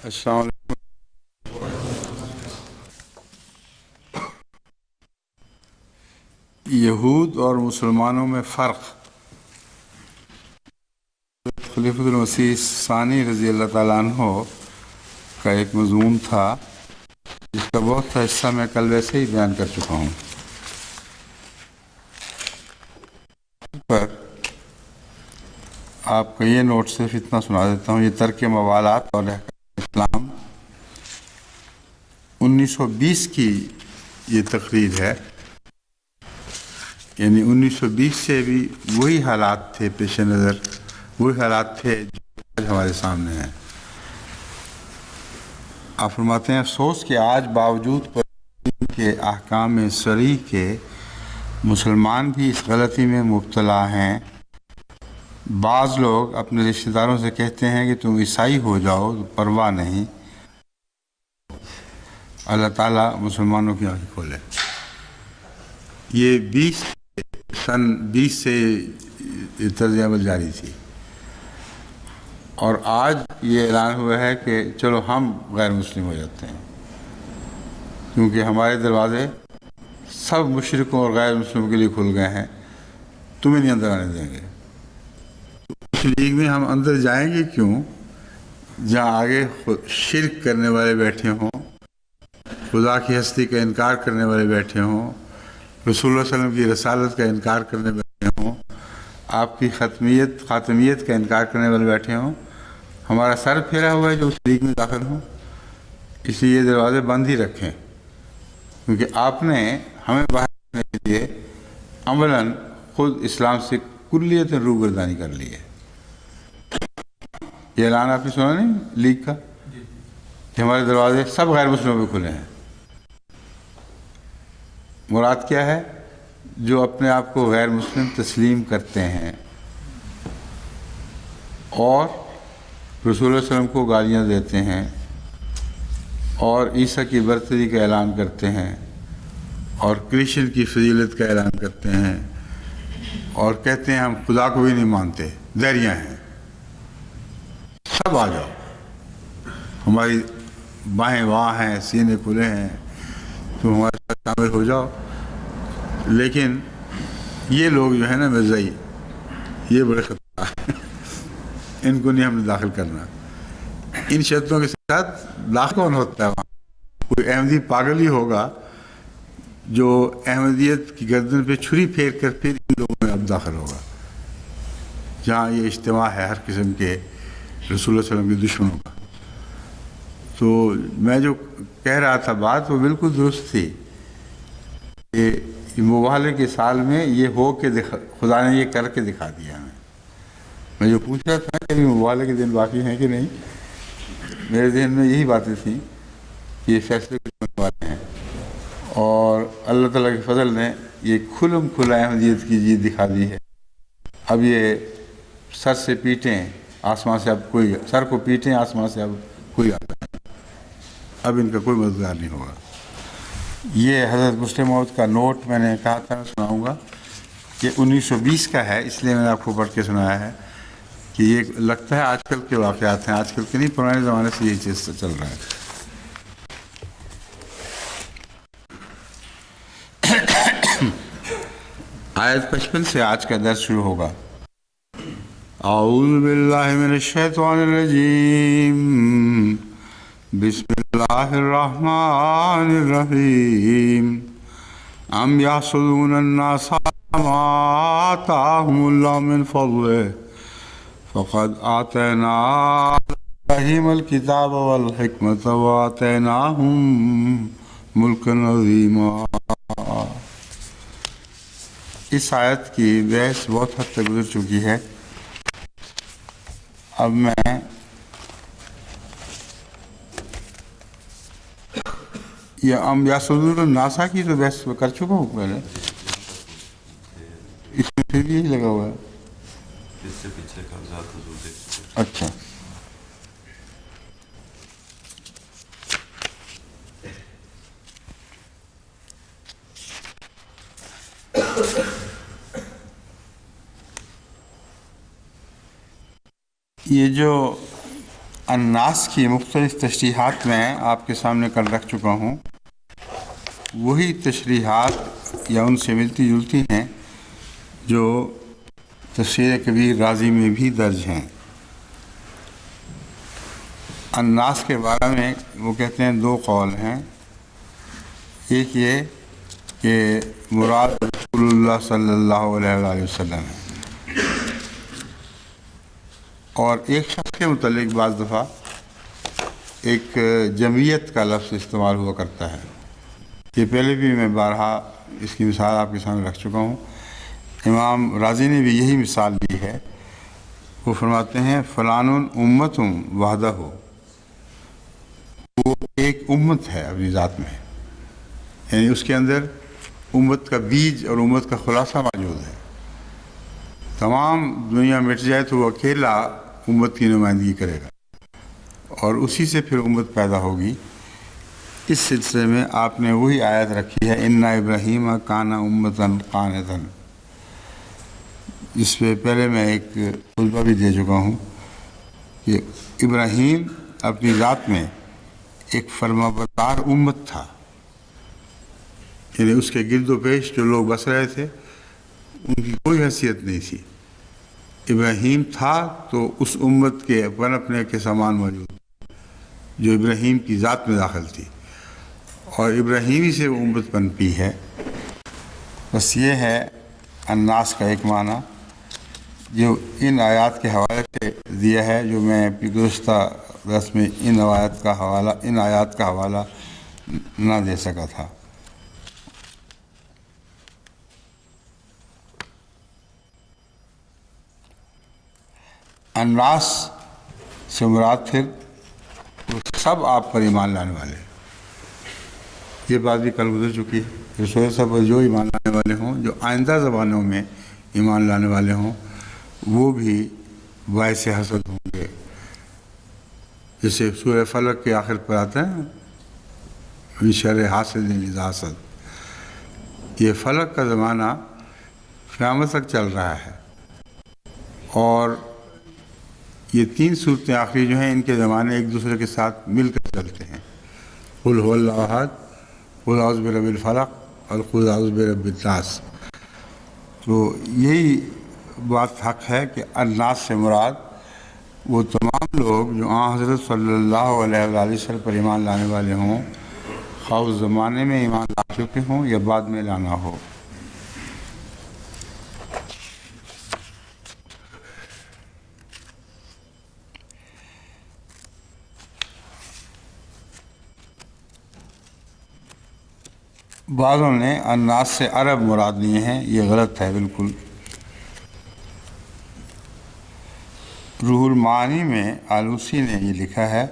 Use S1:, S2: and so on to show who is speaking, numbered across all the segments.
S1: السلام علیکم۔ یہود اور مسلمانوں میں فرق، خلیفۃ المسیح ثانی رضی اللہ تعالیٰ عنہ کا ایک مضمون تھا جس کا بہت سا حصہ میں کل ویسے ہی بیان کر چکا ہوں۔ پر آپ کا یہ نوٹ صرف اتنا سنا دیتا ہوں، یہ ترک موالات اور احکام اسلام 1920 کی یہ تقریر ہے، یعنی 1920 سے بھی وہی حالات تھے پیش نظر، وہی حالات تھے جو آج ہمارے سامنے ہیں۔ آپ فرماتے ہیں افسوس کہ آج باوجود کے احکام صریح کے مسلمان بھی اس غلطی میں مبتلا ہیں۔ بعض لوگ اپنے رشتہ داروں سے کہتے ہیں کہ تم عیسائی ہو جاؤ تو پرواہ نہیں، اللہ تعالیٰ مسلمانوں کی آنکھیں کھولے۔ یہ سن 20 سے یہ طرز عمل جاری تھی، اور آج یہ اعلان ہوا ہے کہ چلو ہم غیر مسلم ہو جاتے ہیں، کیونکہ ہمارے دروازے سب مشرکوں اور غیر مسلموں کے لیے کھل گئے ہیں، تمہیں نہیں اندر آنے دیں گے۔ اس لیگ میں ہم اندر جائیں گے کیوں جہاں آگے شرک کرنے والے بیٹھے ہوں، خدا کی ہستی کا انکار کرنے والے بیٹھے ہوں، رسول اللہ صلی اللہ علیہ وسلم کی رسالت کا انکار کرنے والے بیٹھے ہوں، آپ کی خاتمیت کا انکار کرنے والے بیٹھے ہوں۔ ہمارا سر پھیرا ہوا ہے جو اس لیگ میں داخل ہوں، اس لیے یہ دروازے بند ہی رکھیں، کیونکہ آپ نے ہمیں باہر کرنے کے لیے عملاً خود اسلام سے کلیت روگردانی کر لی ہے۔ یہ اعلان آپ نے سنا نہیں لیگ کا کہ ہمارے دروازے سب غیر مسلموں پہ کھلے ہیں۔ مراد کیا ہے؟ جو اپنے آپ کو غیر مسلم تسلیم کرتے ہیں اور رسول اللہ علیہ وسلم کو گالیاں دیتے ہیں اور عیسیٰ کی برتری کا اعلان کرتے ہیں اور کرسچن کی فضیلت کا اعلان کرتے ہیں اور کہتے ہیں ہم خدا کو بھی نہیں مانتے، دیریاں ہیں، سب آ جاؤ، ہماری بائیں وہاں ہیں، سینے کھلے ہیں، تم ہمارے ساتھ شامل ہو جاؤ۔ لیکن یہ لوگ جو ہے نا مرزائی، یہ بڑے خطرناک ہیں، ان کو نہیں ہم نے داخل کرنا۔ ان شرطوں کے ساتھ داخل کون ہوتا ہے وہاں؟ کوئی احمدی پاگل ہی ہوگا جو احمدیت کی گردن پہ چھری پھیر کر پھر ان لوگوں میں اب داخل ہوگا، جہاں یہ اجتماع ہے ہر قسم کے رسول اللہ صلی اللہ علیہ وسلم کے دشمنوں کا۔ تو میں جو کہہ رہا تھا بات وہ بالکل درست تھی کہ مباہلے کے سال میں یہ ہو کے خدا نے یہ کر کے دکھا دیا ہمیں۔ میں جو پوچھ رہا تھا کہ ابھی مباہلے کے دن باقی ہیں کہ نہیں، میرے ذہن میں یہی باتیں تھیں کہ یہ فیصلے کچھ ہونے والے ہیں، اور اللہ تعالیٰ کے فضل نے یہ کھلم کھلا احمدیت کی جیت دکھا دی ہے۔ اب یہ سر سے پیٹیں آسمان سے، اب کوئی سر کو پیٹیں آسمان سے اب کوئی آتا نہیں، اب ان کا کوئی مددگار نہیں ہوگا۔ یہ حضرت مسلم موعود کا نوٹ میں نے کہا تھا میں سناؤں گا کہ 1920 کا ہے، اس لیے میں نے آپ کو پڑھ کے سنایا ہے کہ یہ لگتا ہے آج کل کے واقعات ہیں، آج کل کے نہیں، پرانے زمانے سے یہ چیز چل رہا ہے۔ آیت 55 سے آج کا درس شروع ہوگا۔ اعوذ باللہ من الشیطان الرجیم، بسم اللہ الرحمن الرحیم۔ ام یحسدون الناس ما آتاہم اللہ من فضلہ فقد آتینا ابراہیم الکتاب والحکمۃ وآتیناہم ملکا عظیما۔ اس آیت کی بحث بہت حد تک گزر چکی ہے، اب میں یہ ام یحسدون الناس کی تو بحث کر چکا ہوں پہلے، اس میں پھر یہی لگا ہوا ہے۔
S2: اس سے پیچھے کا ذات حضور دیکھ۔
S1: اچھا، یہ جو الناس کی مختلف تشریحات میں آپ کے سامنے کل رکھ چکا ہوں، وہی تشریحات یا ان سے ملتی جلتی ہیں جو تفسیر کبیر رازی میں بھی درج ہیں۔ الناس کے بارے میں وہ کہتے ہیں دو قول ہیں، ایک یہ کہ مراد رسول اللہ صلی اللہ علیہ وآلہ وسلم ہے، اور ایک شخص کے متعلق بعض دفعہ ایک جمعیت کا لفظ استعمال ہوا کرتا ہے۔ یہ پہلے بھی میں بارہا اس کی مثال آپ کے سامنے رکھ چکا ہوں۔ امام رازی نے بھی یہی مثال دی ہے، وہ فرماتے ہیں فلان امت وحدہ ہو، وہ ایک امت ہے اپنی ذات میں، یعنی اس کے اندر امت کا بیج اور امت کا خلاصہ موجود ہے۔ تمام دنیا مٹ جائے تو وہ اکیلا امت کی نمائندگی کرے گا، اور اسی سے پھر امت پیدا ہوگی۔ اس سلسلے میں آپ نے وہی آیت رکھی ہے اِنَّ ابراہیم کان امتً قانتً، جس پہ پہلے میں ایک خطبہ بھی دے چکا ہوں کہ ابراہیم اپنی ذات میں ایک فرما بردار امت تھا، یعنی اس کے گرد و پیش جو لوگ بس رہے تھے ان کی کوئی حیثیت نہیں تھی۔ ابراہیم تھا تو اس امت کے پنپنے کے سامان موجود جو ابراہیم کی ذات میں داخل تھی، اور ابراہیمی سے وہ امت پنپی ہے۔ بس یہ ہے الناس کا ایک معنی جو ان آیات کے حوالے سے دیا ہے، جو میں گزشتہ درس میں ان آیات کا حوالہ نہ دے سکا تھا۔ الناس سے مراد پھر وہ سب آپ پر ایمان لانے والے، یہ بات بھی کل گزر چکی ہے۔ رسول صاحب پر جو ایمان لانے والے ہوں، جو آئندہ زمانوں میں ایمان لانے والے ہوں، وہ بھی باعث حسد ہوں گے۔ جیسے سورہ فلق کے آخر پر آتا ہے من شر حاسد اذا حسد، یہ فلق کا زمانہ قیامت تک چل رہا ہے، اور یہ تین صورتیں آخری جو ہیں ان کے زمانے ایک دوسرے کے ساتھ مل کر چلتے ہیں۔ قل هو اللہ احد، قل اعوذ برب الفلق اور قل اعوذ برب الناس۔ تو یہی بات حق ہے کہ الناس سے مراد وہ تمام لوگ جو حضرت صلی اللہ علیہ وآلہ وسلم پر ایمان لانے والے ہوں، خواہ اس زمانے میں ایمان لا چکے ہوں یا بعد میں لانا ہو۔ بعضوں نے الناس سے عرب مراد لیے ہیں، یہ غلط ہے بالکل۔ روح المعانی میں آلوسی نے یہ لکھا ہے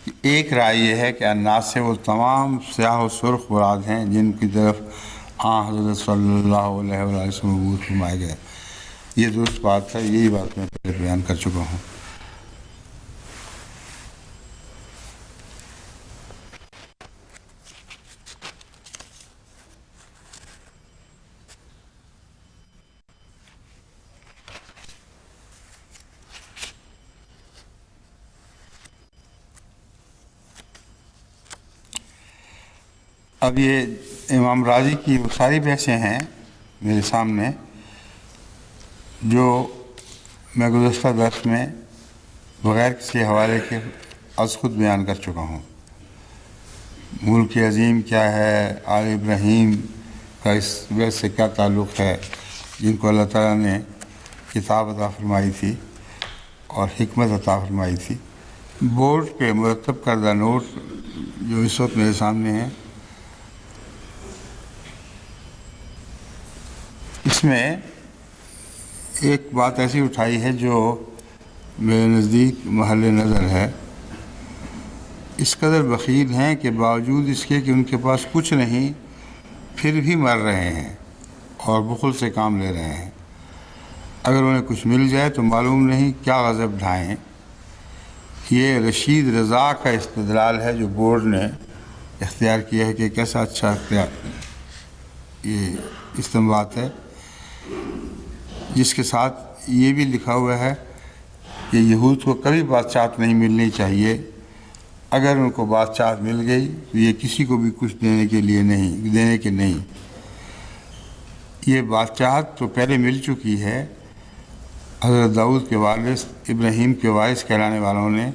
S1: کہ ایک رائے یہ ہے کہ الناس سے وہ تمام سیاہ و سرخ مراد ہیں جن کی طرف حضرت صلی اللہ علیہ وسلم مبعوث فرمائے گئے۔ یہ درست بات ہے، یہی بات میں پہلے بیان کر چکا ہوں۔ اب یہ امام راضی کی وہ ساری بحثیں ہیں میرے سامنے جو میں گزشتہ درس میں بغیر کسی حوالے کے از خود بیان کر چکا ہوں۔ ملک عظیم کیا ہے، آل ابراہیم کا اس بیت سے کیا تعلق ہے، جن کو اللہ تعالیٰ نے کتاب عطا فرمائی تھی اور حکمت عطا فرمائی تھی۔ بورڈ پہ مرتب کردہ نوٹ جو اس وقت میرے سامنے ہیں، اس میں ایک بات ایسی اٹھائی ہے جو میرے نزدیک محل نظر ہے۔ اس قدر بخیل ہیں کہ باوجود اس کے کہ ان کے پاس کچھ نہیں پھر بھی مر رہے ہیں اور بخل سے کام لے رہے ہیں۔ اگر انہیں کچھ مل جائے تو معلوم نہیں کیا غضب ڈھائیں۔ یہ رشید رضا کا استدلال ہے جو بورڈ نے اختیار کیا ہے کہ کیسا اچھا یہ استنباط ہے، جس کے ساتھ یہ بھی لکھا ہوا ہے کہ یہود کو کبھی بادشاہت نہیں ملنی چاہیے، اگر ان کو بادشاہت مل گئی تو یہ کسی کو بھی کچھ دینے کے نہیں۔ یہ بادشاہت تو پہلے مل چکی ہے، حضرت داؤد کے والد ابراہیم کے وارث کہلانے والوں نے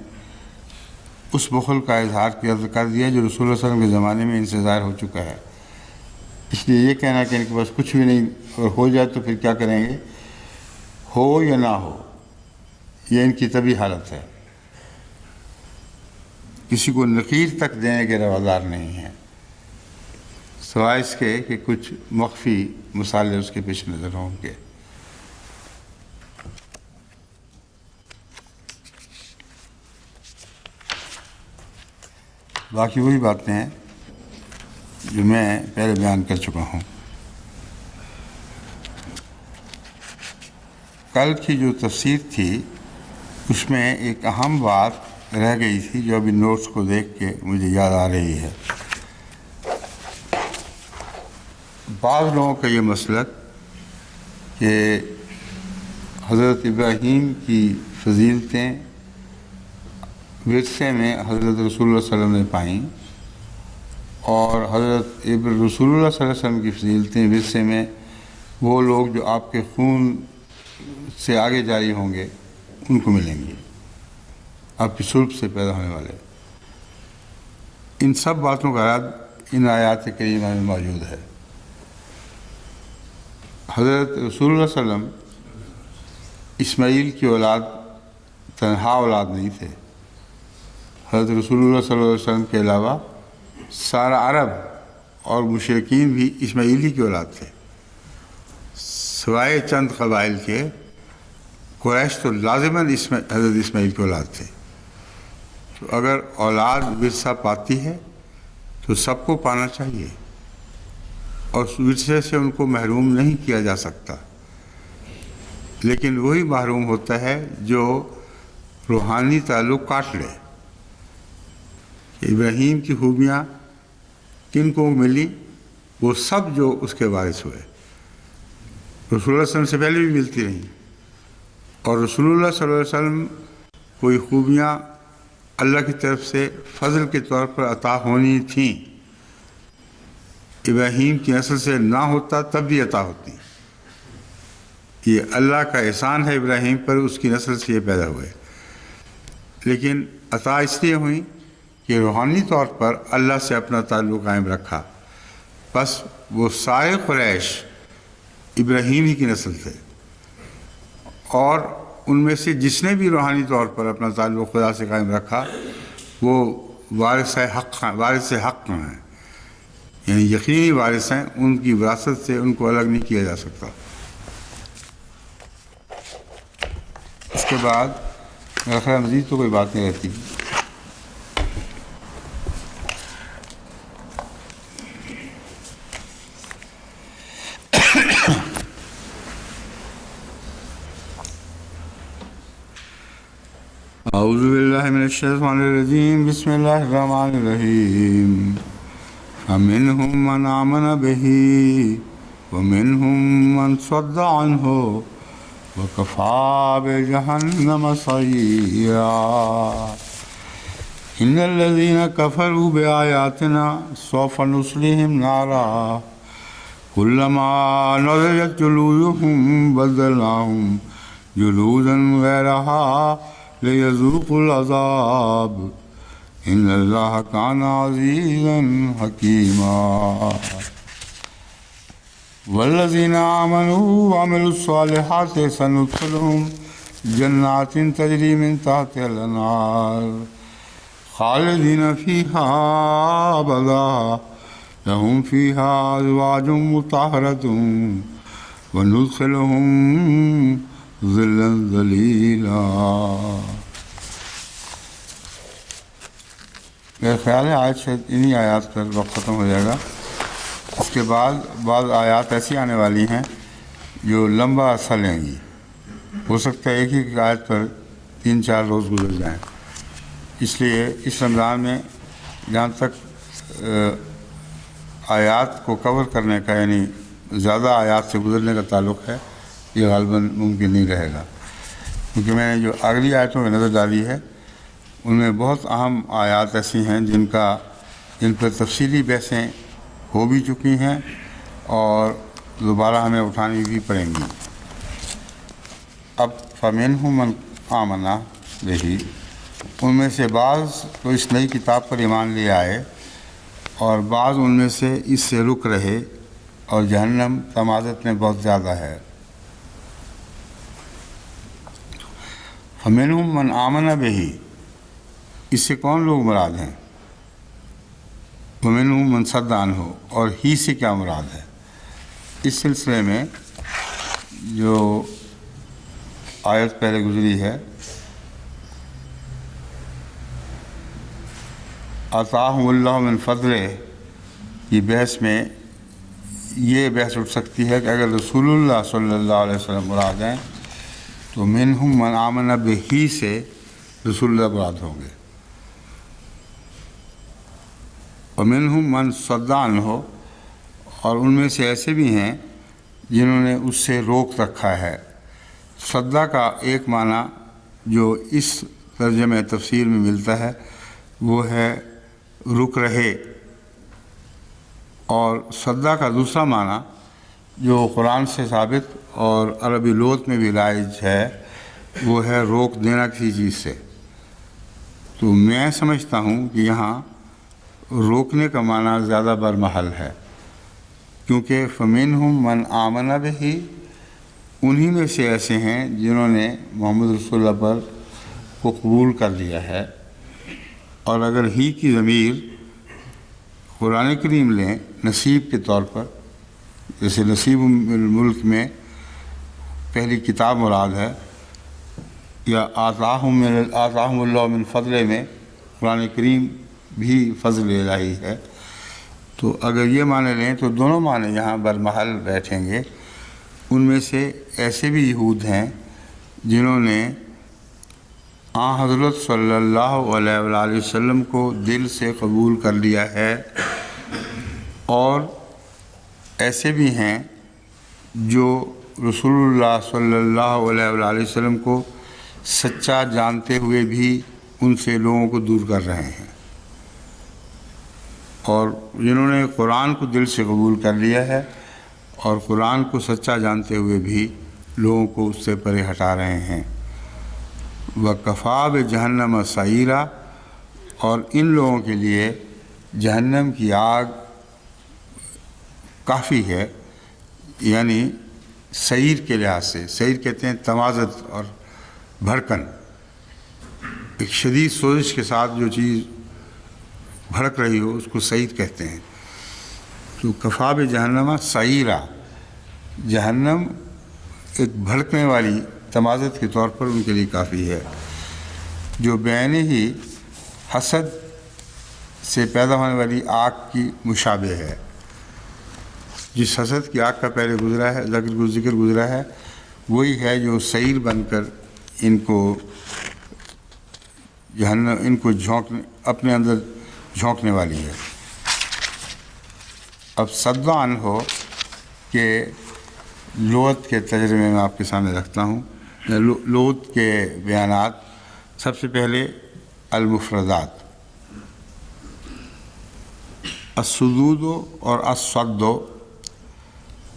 S1: اس بخل کا اظہار کر دیا جو رسول اللہ صلی اللہ علیہ وسلم کے زمانے میں ان سے ظاہر ہو چکا ہے۔ اس لیے یہ کہنا کہ ان کے پاس کچھ بھی نہیں، اور ہو جائے تو پھر کیا کریں گے، ہو یا نہ ہو، یہ ان کی طبعی حالت ہے۔ کسی کو نقیر تک دینے کے روادار نہیں ہیں، سوائے اس کے کہ کچھ مخفی مصالحے اس کے پیش نظر ہوں گے۔ باقی وہی باتیں ہیں جو میں پہلے بیان کر چکا ہوں۔ کل کی جو تفسیر تھی اس میں ایک اہم بات رہ گئی تھی جو ابھی نوٹس کو دیکھ کے مجھے یاد آ رہی ہے۔ بعض لوگوں کا یہ مسلک کہ حضرت ابراہیم کی فضیلتیں ورثے میں حضرت رسول اللہ صلی اللہ علیہ وسلم نے پائیں، اور حضرت رسول اللہ صلی اللہ علیہ وسلم کی فضیلتیں ورثے میں وہ لوگ جو آپ کے خون سے آگے جاری ہوں گے ان کو ملیں گے، آپ کی صلب سے پیدا ہونے والے۔ ان سب باتوں کا رد ان آیات کریمہ میں موجود ہے۔ حضرت رسول اللہ صلی اللہ علیہ وسلم اسماعیل کی اولاد تنہا اولاد نہیں تھے، حضرت رسول اللہ صلی اللہ علیہ وسلم کے علاوہ سارا عرب اور مشرکین بھی اسماعیلی کی اولاد تھے، سوائے چند قبائل کے۔ قریش تو لازماً حضرت اسماعیل کی اولاد تھے۔ تو اگر اولاد ورثہ پاتی ہے تو سب کو پانا چاہیے، اور اس ورثے سے ان کو محروم نہیں کیا جا سکتا، لیکن وہی محروم ہوتا ہے جو روحانی تعلق کاٹ لے۔ ابراہیم کی خوبیاں کن کو ملی؟ وہ سب جو اس کے وارث ہوئے، رسول اللہ صلی اللہ علیہ وسلم سے پہلے بھی ملتی رہیں، اور رسول اللہ صلی اللہ علیہ وسلم کوئی خوبیاں اللہ کی طرف سے فضل کے طور پر عطا ہونی تھیں، ابراہیم کی نسل سے نہ ہوتا تب بھی عطا ہوتی۔ یہ اللہ کا احسان ہے ابراہیم پر، اس کی نسل سے یہ پیدا ہوئے، لیکن عطا اس لیے ہوئی کہ روحانی طور پر اللہ سے اپنا تعلق قائم رکھا۔ بس وہ سارے قریش ابراہیم ہی کی نسل تھے، اور ان میں سے جس نے بھی روحانی طور پر اپنا تعلق خدا سے قائم رکھا وہ وارث حق ہیں، یعنی یقینی وارث ہیں، ان کی وراثت سے ان کو الگ نہیں کیا جا سکتا۔ اس کے بعد میرا خیال مزید تو کوئی بات نہیں رہتی۔ اعوذ باللہ من الشیطان الرجیم، بسم اللہ الرحمن الرحیم۔ فمنهم من آمن به ومنهم من صد عنه وكفى بجهنم سعيرا۔ إن الذين كفروا بآياتنا سوف نصليهم نارا كلما نضجت جلودهم بدلناهم جلودا غيرها ليذوقوا العذاب إن الله كان عزيزا حكيما۔ والذين آمنوا وعملوا الصالحات سندخلهم جنات تجري من تحتها الأنهار خالدين فيها أبدا لهم فيها أزواج مطهرة وندخلهم ظلا ذلیلا۔ میرا خیال ہے آج شاید انہی آیات پر وقت ختم ہو جائے گا۔ اس کے بعد بعض آیات ایسی آنے والی ہیں جو لمبا عرصہ لیں گی، ہو سکتا ہے ایک ہی آیت پر 3-4 روز گزر جائیں۔ اس لیے اس رمضان میں جہاں تک آیات کو کور کرنے کا، یعنی زیادہ آیات سے گزرنے کا تعلق ہے، یہ غالباً ممکن نہیں رہے گا۔ کیونکہ میں نے جو اگلی آیتوں میں نظر ڈالی ہے ان میں بہت اہم آیات ایسی ہیں جن پر تفصیلی بحثیں ہو بھی چکی ہیں اور دوبارہ ہمیں اٹھانی بھی پڑیں گی۔ اب فَمِنْهُم مَّنْ آمَنَ بِهِ، ان میں سے بعض تو اس نئی کتاب پر ایمان لے آئے اور بعض ان میں سے اس سے رک رہے، اور جہنم تمازت میں بہت زیادہ ہے۔ فَمِنْهُم مَّنْ آمَنَ بِهِ، اس سے کون لوگ مراد ہیں؟ وَمِنْهُم مَّن صَدَّ عَنْهُ، اور ہی سے کیا مراد ہے؟ اس سلسلے میں جو آیت پہلے گزری ہے، آتاہم اللہ من فضلہ کی بحث میں یہ بحث اٹھ سکتی ہے کہ اگر رسول اللہ صلی اللہ علیہ وسلم مراد ہیں تو منہم من آمن بہ سے رسول اللہ مراد ہوں گے، اور منہم من صد عنہ، اور ان میں سے ایسے بھی ہیں جنہوں نے اس سے روک رکھا ہے۔ صدہ کا ایک معنی جو اس ترجمہ تفسیر میں ملتا ہے وہ ہے رک رہے، اور صدہ کا دوسرا معنی جو قرآن سے ثابت اور عربی لغت میں بھی رائج ہے وہ ہے روک دینا کسی چیز سے۔ تو میں سمجھتا ہوں کہ یہاں روکنے کا معنی زیادہ برمحل ہے، کیونکہ فَمِنْهُم مَّنْ آمَنَ بِهِ، انہی میں سے ایسے ہیں جنہوں نے محمد رسول اللہ پر کو قبول کر لیا ہے۔ اور اگر ہی کی ضمیر قرآن کریم لیں نصیب کے طور پر، جیسے نصیب الملک میں پہلی کتاب مراد ہے، یا آتاہم اللہ من فضلہ میں قرآن کریم بھی فضل الہی ہے، تو اگر یہ معنی لیں تو دونوں معنی یہاں برمحل بیٹھیں گے۔ ان میں سے ایسے بھی یہود ہیں جنہوں نے حضرت صلی اللہ علیہ وآلہ وسلم کو دل سے قبول کر لیا ہے، اور ایسے بھی ہیں جو رسول اللہ صلی اللہ علیہ وآلہ وسلم کو سچا جانتے ہوئے بھی ان سے لوگوں کو دور کر رہے ہیں، اور جنہوں نے قرآن کو دل سے قبول کر لیا ہے اور قرآن کو سچا جانتے ہوئے بھی لوگوں کو اس سے پرے ہٹا رہے ہیں۔ وَكَفَىٰ بِجَهَنَّمَ سَعِيرًا، اور ان لوگوں کے لیے جہنم کی آگ کافی ہے، یعنی سعیر کے لحاظ سے، سعیر کہتے ہیں تمازت اور بھڑکن، ایک شدید سوزش کے ساتھ جو چیز بھڑک رہی ہو اس کو سعیر کہتے ہیں۔ تو کفا بجہنم سعیرا، جہنم ایک بھڑکنے والی تمازت کے طور پر ان کے لیے کافی ہے، جو بعین ہی حسد سے پیدا ہونے والی آگ کی مشابہ ہے۔ جس حسد کی آگ کا پہلے گزرا ہے ذکر گزرا ہے، وہی ہے جو سعیر بن کر ان کو جہنم اپنے اندر جھونکنے والی ہے۔ اب صد عنہ کہ لغت کے ترجمے میں آپ کے سامنے رکھتا ہوں، لغت کے بیانات۔ سب سے پہلے المفردات، الصدود اور الصد،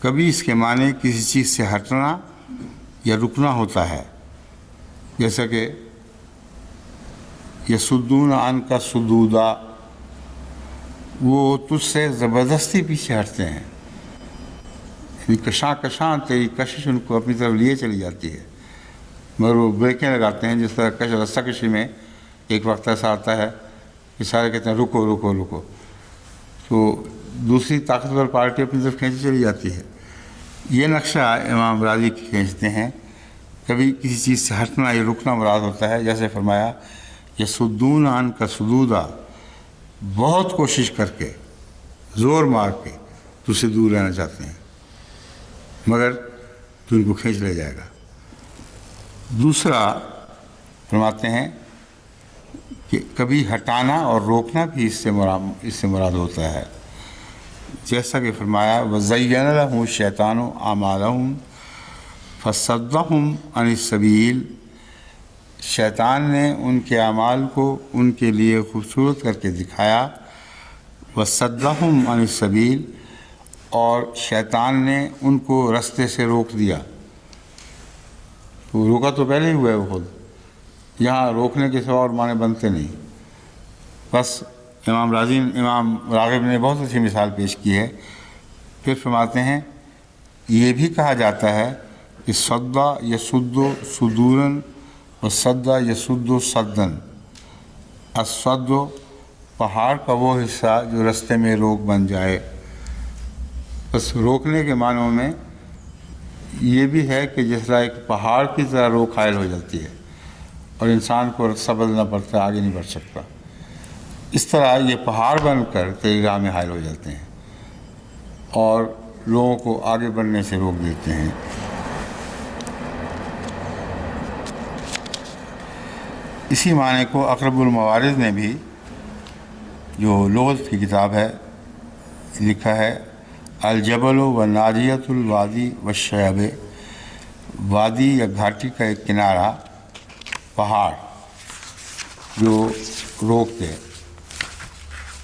S1: کبھی اس کے معنی کسی چیز سے ہٹنا یا رکنا ہوتا ہے، جیسا کہ یصدون عنک صدودا، وہ تجھ سے زبردستی پیچھے ہٹتے ہیں، یعنی کشاں تیری کشش ان کو اپنی طرف لیے چلی جاتی ہے، مگر وہ بریکیں لگاتے ہیں۔ جس طرح رسہ کشی میں ایک وقت ایسا آتا ہے کہ سارے کہتے ہیں رکو رکو رکو، تو دوسری طاقتور پارٹی اپنی طرف کھینچی چلی جاتی ہے۔ یہ نقشہ امام راضی کھینچتے ہیں، کبھی کسی چیز سے ہٹنا یا رکنا مراد ہوتا ہے، جیسے فرمایا یصدون عنک صدودا، بہت کوشش کر کے زور مار کے تجھ سے دور رہنا چاہتے ہیں، مگر تو ان کو کھینچ لے جائے گا۔ دوسرا فرماتے ہیں کہ کبھی ہٹانا اور روکنا بھی اس سے مراد ہوتا ہے، جیسا کہ فرمایا وَزَيَّنَ لَهُمُ الشَّيْطَانُ أَعْمَالَهُمْ فَصَدَّهُمْ عَنِ السَّبِيلِ شیطان نے ان کے اعمال کو ان کے لیے خوبصورت کر کے دکھایا، وَصَدَّهُمْ عَنِ السَّبِيلِ، اور شیطان نے ان کو رستے سے روک دیا۔ تو روکا تو پہلے ہی ہوا ہے وہ خود، یہاں روکنے کے سوا اور معنی بنتے نہیں۔ بس امام راغب نے بہت اچھی مثال پیش کی ہے۔ پھر فرماتے ہیں یہ بھی کہا جاتا ہے کہ صدّا یسد صدوراً وصدّا یسد صدًا۔ الصد پہاڑ کا وہ حصہ جو رستے میں روک بن جائے۔ بس روکنے کے معنوں میں یہ بھی ہے کہ جس طرح ایک پہاڑ کی طرح روک حائل ہو جاتی ہے اور انسان کو رستہ بدلنا پڑتا ہے، آگے نہیں بڑھ سکتا، اس طرح یہ پہاڑ بن کر تیری راہ میں حائل ہو جاتے ہیں اور لوگوں کو آگے بڑھنے سے روک دیتے ہیں۔ اسی معنی کو اقرب الموارد نے بھی، جو لغت کی کتاب ہے، لکھا ہے الجبل و ناجیت الوادی والشعب، وادی یا گھاٹی کا ایک کنارہ، پہاڑ جو روک دے،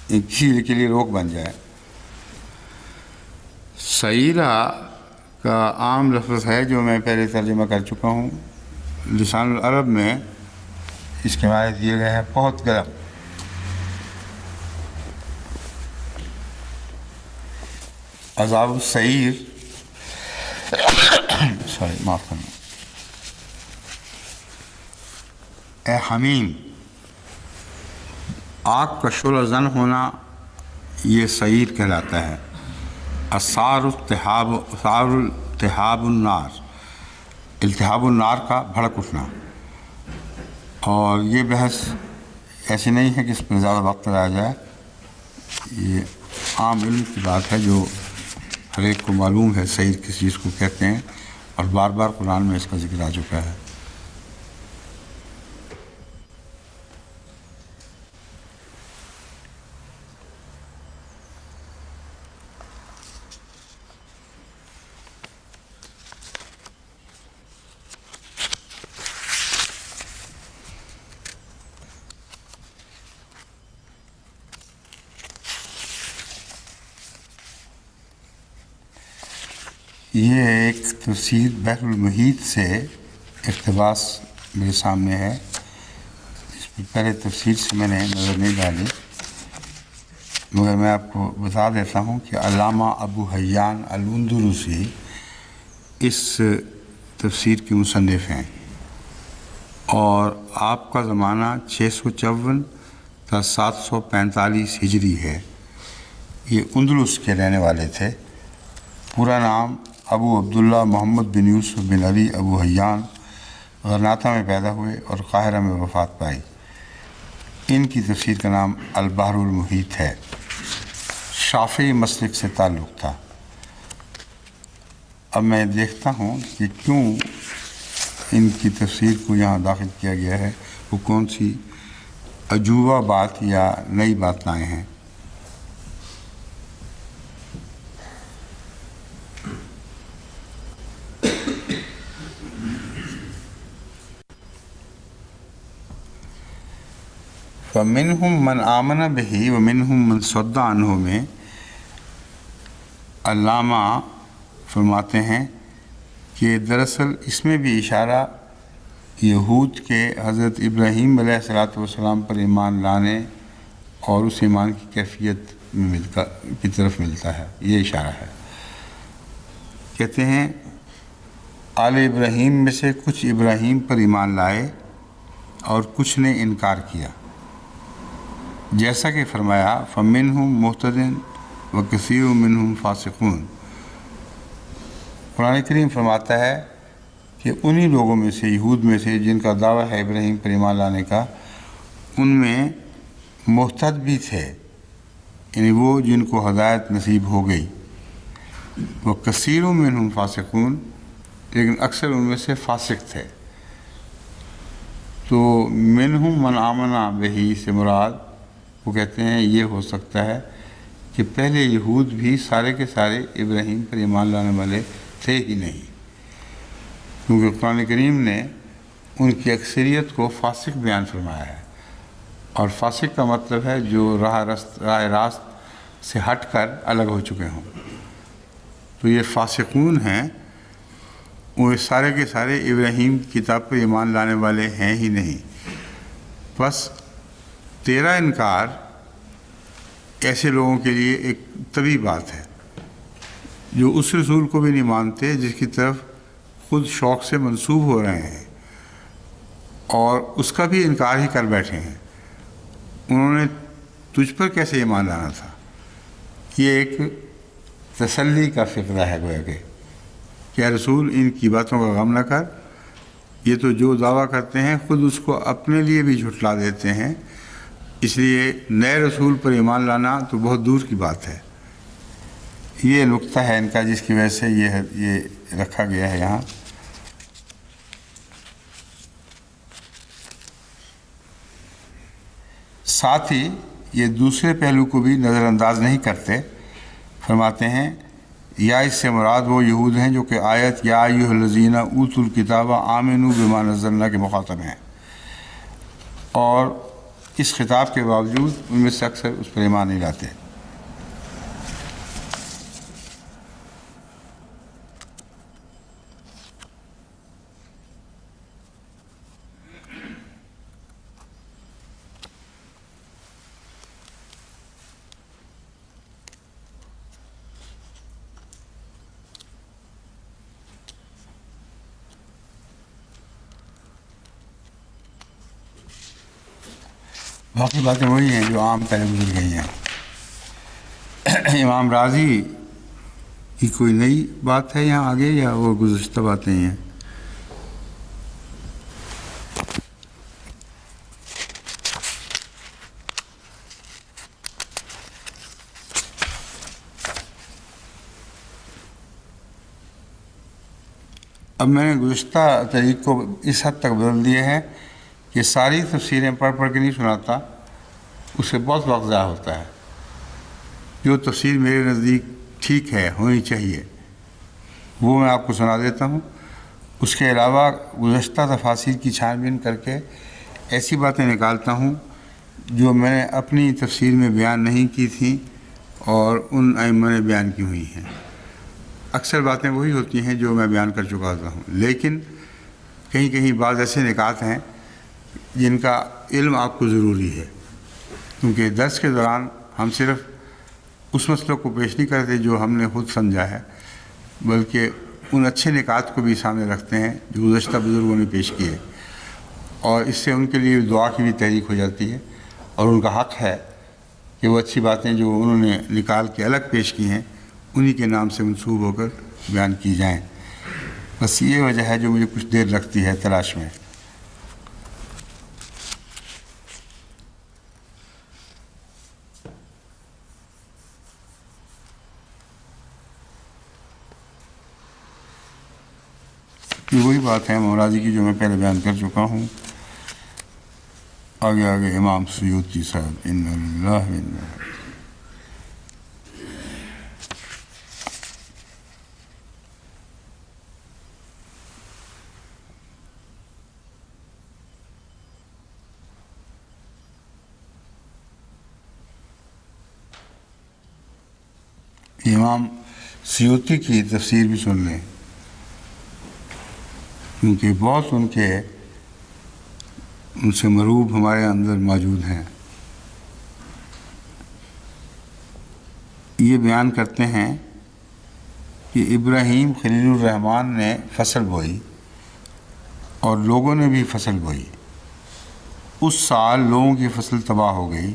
S1: کسی کے لیے روک بن جائے۔ سعیرہ کا عام لفظ ہے جو میں پہلے ترجمہ کر چکا ہوں، لسان العرب میں اس کے معنی دیے گئے ہیں بہت گرم۔ عذاب السعیر معاف کرنا، اے حمیم، آگ کا شعلہ زن ہونا یہ سعیر کہلاتا ہے۔ السعر التہاب النار، التہاب النار کا بھڑک اٹھنا۔ اور یہ بحث ایسی نہیں ہے کہ اس پر زیادہ وقت لگایا جائے، یہ عام علم کی بات ہے جو ہر ایک کو معلوم ہے سعیر کس چیز کو کہتے ہیں، اور بار بار قرآن میں اس کا ذکر آ چکا ہے۔ یہ ایک تفسیر بحر المحیط سے اقتباس میرے سامنے ہے، اس پر پہلے تفسیر سے میں نے نظر نہیں ڈالی، مگر میں آپ کو بتا دیتا ہوں کہ علامہ ابو حیان الاندلسی اس تفسیر کے مصنف ہیں، اور آپ کا زمانہ 654 تا 745 ہجری ہے۔ یہ اندلس کے رہنے والے تھے۔ پورا نام ابو عبداللہ محمد بن یوسف بن علی ابو حیان، غرناطہ میں پیدا ہوئے اور قاہرہ میں وفات پائی۔ ان کی تفسیر کا نام البحر المحیط ہے۔ شافعی مسلک سے تعلق تھا۔ اب میں دیکھتا ہوں کہ کیوں ان کی تفسیر کو یہاں داخل کیا گیا ہے، وہ کون سی عجوبہ بات یا نئی بات لائے ہیں۔ فَمِنْهُمْ مَنْ آمَنَ بِهِ وَمِنْهُمْ مَنْ صَدَّ عَنْهُ میں علامہ فرماتے ہیں کہ دراصل اس میں بھی اشارہ یہود کے حضرت ابراہیم علیہ السلام پر ایمان لانے اور اس ایمان کی کیفیت کی طرف ملتا ہے، یہ اشارہ ہے۔ کہتے ہیں آل ابراہیم میں سے کچھ ابراہیم پر ایمان لائے اور کچھ نے انکار کیا، جیسا کہ فرمایا فَمِنْهُمْ مُهْتَدٍ وَكَثِيرٌ مِّنْهُمْ فَاسِقُونَ۔ قرآن کریم فرماتا ہے کہ انہی لوگوں میں سے، یہود میں سے جن کا دعویٰ ہے ابراہیم پر ایمان لانے کا، ان میں محتد بھی تھے، یعنی وہ جن کو ہدایت نصیب ہو گئی، وَكَثِيرٌ مِّنْهُمْ فَاسِقُونَ، لیکن اکثر ان میں سے فاسق تھے۔ تو منہم من آمنا بہی سے مراد، وہ کہتے ہیں یہ ہو سکتا ہے کہ پہلے یہود بھی سارے کے سارے ابراہیم پر ایمان لانے والے تھے ہی نہیں، کیونکہ قرآن کریم نے ان کی اکثریت کو فاسق بیان فرمایا ہے، اور فاسق کا مطلب ہے جو راہ راست سے ہٹ کر الگ ہو چکے ہوں۔ تو یہ فاسقون ہیں، وہ سارے کے سارے ابراہیم کی کتاب پر ایمان لانے والے ہیں ہی نہیں۔ بس تیرا انکار ایسے لوگوں کے لیے ایک طبی بات ہے جو اس رسول کو بھی نہیں مانتے جس کی طرف خود شوق سے منسوب ہو رہے ہیں، اور اس کا بھی انکار ہی کر بیٹھے ہیں۔ انہوں نے تجھ پر کیسے ایمان لانا تھا؟ یہ ایک تسلی کا فقرہ ہے گویا کہ اے رسول ان کی باتوں کا غم نہ کر، یہ تو جو دعویٰ کرتے ہیں خود اس کو اپنے لیے بھی جھٹلا دیتے ہیں، اس لیے نئے رسول پر ایمان لانا تو بہت دور کی بات ہے۔ یہ نقطہ ہے ان کا جس کی وجہ سے یہ رکھا گیا ہے یہاں۔ ساتھ ہی یہ دوسرے پہلو کو بھی نظر انداز نہیں کرتے، فرماتے ہیں یا اس سے مراد وہ یہود ہیں جو کہ آیت یا ایھا الذین اوتوا الکتاب آمنوا بما نزلنا کے مخاطب ہیں، اور اس خطاب کے باوجود ان میں سے اکثر اس پر ایمان نہیں لاتے۔ باقی باتیں وہی ہیں جو عام پہلے گزر گئی ہیں۔ امام راضی کی کوئی نئی بات ہے یہاں آگے یا وہ گزشتہ باتیں ہیں؟ اب میں نے گزشتہ طریق کو اس حد تک بدل دیا ہے کہ ساری تفسیریں پڑھ کے نہیں سناتا، اس سے بہت وقت ضائع ہوتا ہے۔ جو تفسیر میرے نزدیک ٹھیک ہے، ہونی چاہیے، وہ میں آپ کو سنا دیتا ہوں۔ اس کے علاوہ گزشتہ تفاسیر کی چھان بین کر کے ایسی باتیں نکالتا ہوں جو میں نے اپنی تفسیر میں بیان نہیں کی تھیں اور ان ائمہ نے بیان کی ہوئی ہیں۔ اکثر باتیں وہی ہوتی ہیں جو میں بیان کر چکا ہوتا ہوں، لیکن کہیں بعض ایسے نکات ہیں جن کا علم آپ کو ضروری ہے، کیونکہ درس کے دوران ہم صرف اس مسئلے کو پیش نہیں کرتے جو ہم نے خود سمجھا ہے، بلکہ ان اچھے نکات کو بھی سامنے رکھتے ہیں جو گزشتہ بزرگوں نے پیش کیے، اور اس سے ان کے لیے دعا کی بھی تحریک ہو جاتی ہے، اور ان کا حق ہے کہ وہ اچھی باتیں جو انہوں نے نکال کے الگ پیش کی ہیں انہی کے نام سے منسوب ہو کر بیان کی جائیں۔ بس یہ وجہ ہے جو مجھے کچھ دیر لگتی ہے تلاش میں۔ یہ وہی بات ہے مولانا کی جو میں پہلے بیان کر چکا ہوں۔ آگے امام سیوطی صاحب انا للہ و انا امام سیوطی کی تفسیر بھی سن لیں، کیونکہ بہت ان سے مروب ہمارے اندر موجود ہیں۔ یہ بیان کرتے ہیں کہ ابراہیم خلیل الرحمن نے فصل بوئی اور لوگوں نے بھی فصل بوئی۔ اس سال لوگوں کی فصل تباہ ہو گئی،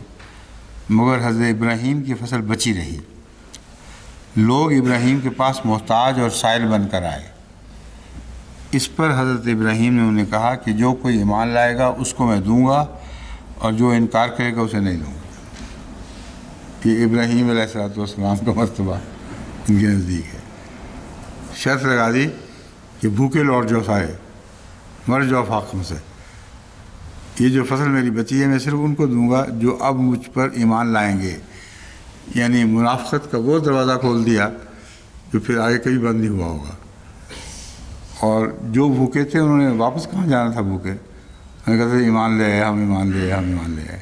S1: مگر حضرت ابراہیم کی فصل بچی رہی۔ لوگ ابراہیم کے پاس محتاج اور سائل بن کر آئے۔ اس پر حضرت ابراہیم نے انہیں کہا کہ جو کوئی ایمان لائے گا اس کو میں دوں گا، اور جو انکار کرے گا اسے نہیں دوں گا۔ یہ ابراہیم علیہ السلام کا مرتبہ ان کے نزدیک ہے۔ شرط لگا دی کہ بھوکے لوٹ جاؤ، سارے مر جاؤ فاقم سے، یہ جو فصل میری بچی ہے میں صرف ان کو دوں گا جو اب مجھ پر ایمان لائیں گے۔ یعنی منافقت کا وہ دروازہ کھول دیا جو پھر آگے کبھی بند نہیں ہوا ہوگا۔ اور جو بھوکے تھے انہوں نے واپس کہاں جانا تھا بھوکے؟ انہوں نے کہا تھا ایمان لے آئے، ہم ایمان لے آئے، ہم ایمان لے آئے۔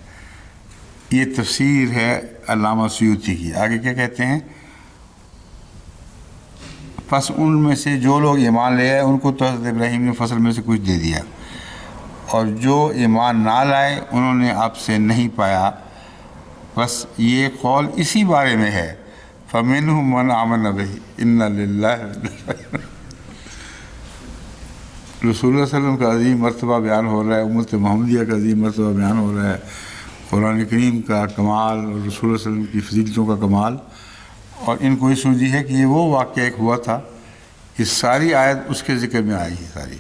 S1: یہ تفسیر ہے علامہ سیوطی کی۔ آگے کیا کہتے ہیں؟ پس ان میں سے جو لوگ ایمان لے آئے ان کو تو حضرت ابراہیم نے فصل میں سے کچھ دے دیا، اور جو ایمان نہ لائے انہوں نے آپ سے نہیں پایا۔ بس یہ قول اسی بارے میں ہے، فَمِنْهُمْ مَنْ آمَنَ بِهِ إِنَّ لِلَّهِ۔ رسول اللہ صلی اللہ علیہ وسلم کا عظیم مرتبہ بیان ہو رہا ہے، امت محمدیہ کا عظیم مرتبہ بیان ہو رہا ہے، قرآن کریم کا کمال اور رسول اللہ صلی اللہ علیہ وسلم کی فضیلتوں کا کمال، اور ان کو یہ سمجھی ہے کہ یہ وہ واقعہ ایک ہوا تھا کہ ساری آیت اس کے ذکر میں آئی ہے ساری۔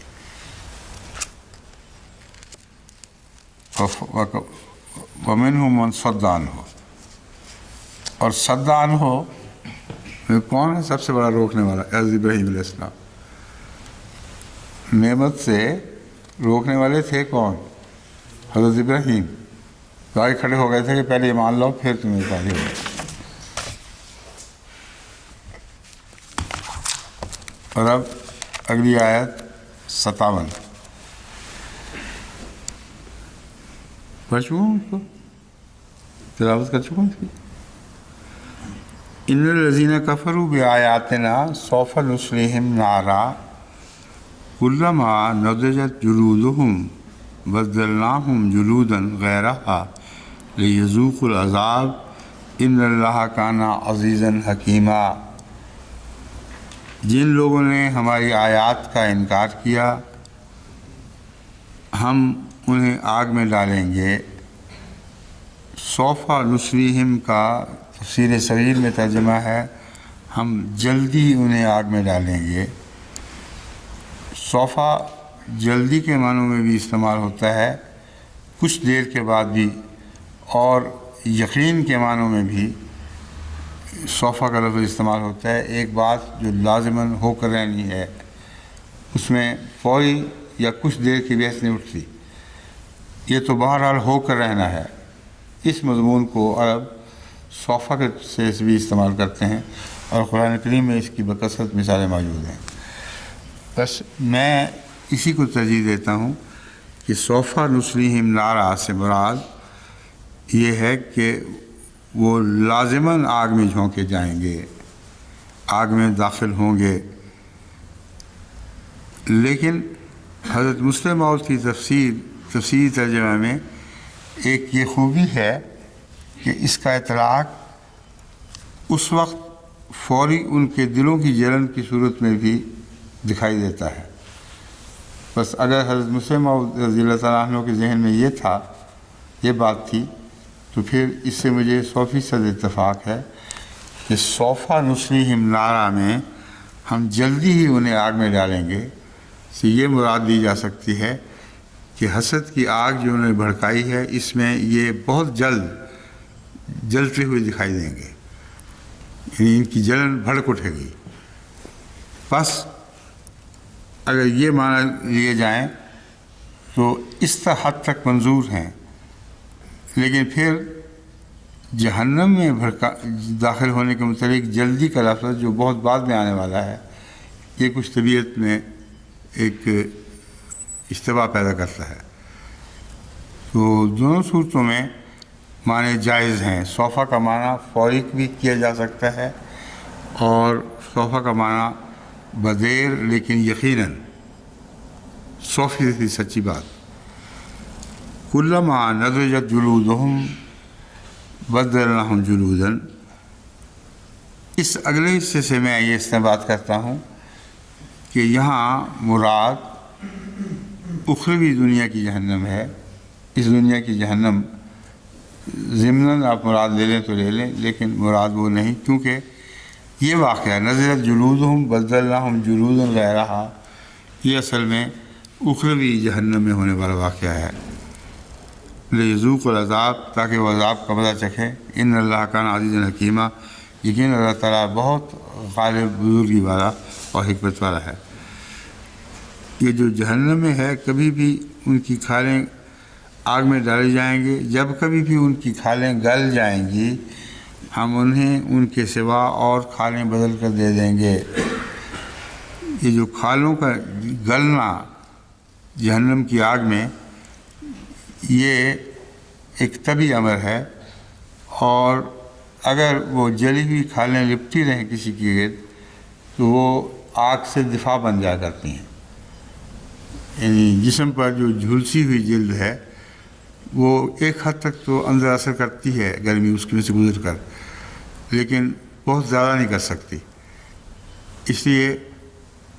S1: وَمِنْهُمْ مَنْ صَدَّ عَنْهُ، اور صد عنہ کون ہے سب سے بڑا روکنے والا؟ حضرت ابراہیم علیہ السلام۔ نعمت سے روکنے والے تھے کون؟ حضرت ابراہیم۔ تو آگے کھڑے ہو گئے تھے کہ پہلے ایمان لاؤ پھر تمہیں فائدہ ہوگا۔ اور اب اگلی آیت 57 پڑھ چکا ہوں، اس کو تلاوت کر چکا ہوں اس کی۔ ان الذین کفروا بآیاتنا سوف نصلیہم نارا کلما نضجت جلودہم بدلناہم جلودا غیرہا لیذوقوا العذاب ان اللہ کان عزیزا حکیما۔ جن لوگوں نے ہماری آیات کا انکار کیا ہم انہیں آگ میں ڈالیں گے۔ سوف نصلیہم کا تفسیر صغیر میں ترجمہ ہے ہم جلدی انہیں آگ میں ڈالیں گے۔ سوفا جلدی کے معنوں میں بھی استعمال ہوتا ہے، کچھ دیر کے بعد بھی، اور یقین کے معنوں میں بھی سوفا کا لفظ استعمال ہوتا ہے۔ ایک بات جو لازماً ہو کر رہنی ہے اس میں فوری یا کچھ دیر کی بحث نہیں اٹھتی، یہ تو بہرحال ہو کر رہنا ہے۔ اس مضمون کو عرب سوفا کے سے بھی استعمال کرتے ہیں، اور قرآن کریم میں اس کی بکثرت مثالیں موجود ہیں۔ بس میں اسی کو ترجیح دیتا ہوں کہ سوفا نصلیہم نارا سے مراد یہ ہے کہ وہ لازماً آگ میں جھونکے جائیں گے، آگ میں داخل ہوں گے۔ لیکن حضرت مسلم موعود کی تفسیری ترجمہ میں ایک یہ خوبی ہے کہ اس کا اطلاق اس وقت فوری ان کے دلوں کی جلن کی صورت میں بھی دکھائی دیتا ہے۔ بس اگر حضرت مسلم موعود رضی اللہ تعالیٰ عنہ کے ذہن میں یہ تھا، یہ بات تھی، تو پھر اس سے مجھے 100% اتفاق ہے کہ سوفا نصلیہم نارا میں ہم جلدی ہی انہیں آگ میں ڈالیں گے سے یہ مراد لی جا سکتی ہے کہ حسد کی آگ جو انہوں نے بھڑکائی ہے اس میں یہ بہت جلتے ہوئے دکھائی دیں گے، یعنی ان کی جلن بھڑک اٹھے گی۔ بس اگر یہ معنی لیے جائیں تو اس حد تک منظور ہیں، لیکن پھر جہنم میں داخل ہونے کے متعلق جلدی کا لفظ جو بہت بعد میں آنے والا ہے، یہ کچھ طبیعت میں ایک اشتباہ پیدا کرتا ہے۔ تو دونوں صورتوں میں معنی جائز ہیں۔ صوفہ کا معنی فوری بھی کیا جا سکتا ہے، اور صوفہ کا معنی بدیر لیکن یقیناً 100% سچی بات۔ کلما نضجت جلودہم بدلناہم جلودا، اس اگلے حصے سے میں یہ استنباط کرتا ہوں کہ یہاں مراد اخروی دنیا کی جہنم ہے۔ اس دنیا کی جہنم ضمناً آپ مراد لے لیں تو لے لیں، لیکن مراد وہ نہیں، کیونکہ یہ واقعہ نضجت جلودہم بدلناہم جلودا غیرہا یہ اصل میں اخروی جہنم میں ہونے والا واقعہ ہے۔ لیذوقوا العذاب، تاکہ وہ عذاب کا مزہ چکھیں۔ ان اللہ کان عزیزا حکیما، یقین اللہ تعالیٰ بہت غالب بزرگی والا اور حکمت والا ہے۔ یہ جو جہنم میں ہے کبھی بھی ان کی کھالیں آگ میں ڈالے جائیں گے، جب کبھی بھی ان کی کھالیں گل جائیں گی ہم انہیں ان کے سوا اور کھالیں بدل کر دے دیں گے۔ یہ جو کھالوں کا گلنا جہنم کی آگ میں یہ ایک طبی امر ہے، اور اگر وہ جلی ہوئی کھالیں لپٹی رہیں کسی کی گرد تو وہ آگ سے دفاع بن جایا کرتی ہیں. یعنی جسم پر جو جھلسی ہوئی جلد ہے وہ ایک حد تک تو اندر اثر کرتی ہے گرمی اس میں سے گزر کر، لیکن بہت زیادہ نہیں کر سکتی. اس لیے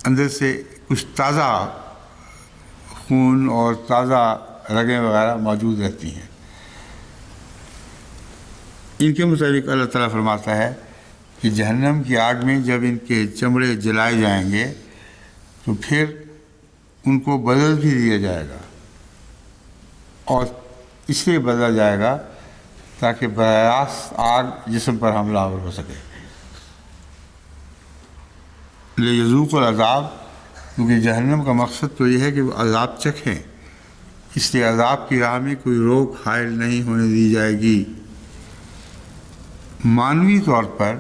S1: اندر سے کچھ تازہ خون اور تازہ رگیں وغیرہ موجود رہتی ہیں. ان کے مطابق اللہ تعالیٰ فرماتا ہے کہ جہنم کی آگ میں جب ان کے چمڑے جلائے جائیں گے تو پھر ان کو بدل بھی دیا جائے گا، اور اس لیے بدلا جائے گا تاکہ براہ راست آگ جسم پر حملہ آور ہو سکے. لیذوق العذاب، کیونکہ جہنم کا مقصد تو یہ ہے کہ وہ عذاب چکھیں، اس لیے عذاب کی راہ میں کوئی روک حائل نہیں ہونے دی جائے گی. معنوی طور پر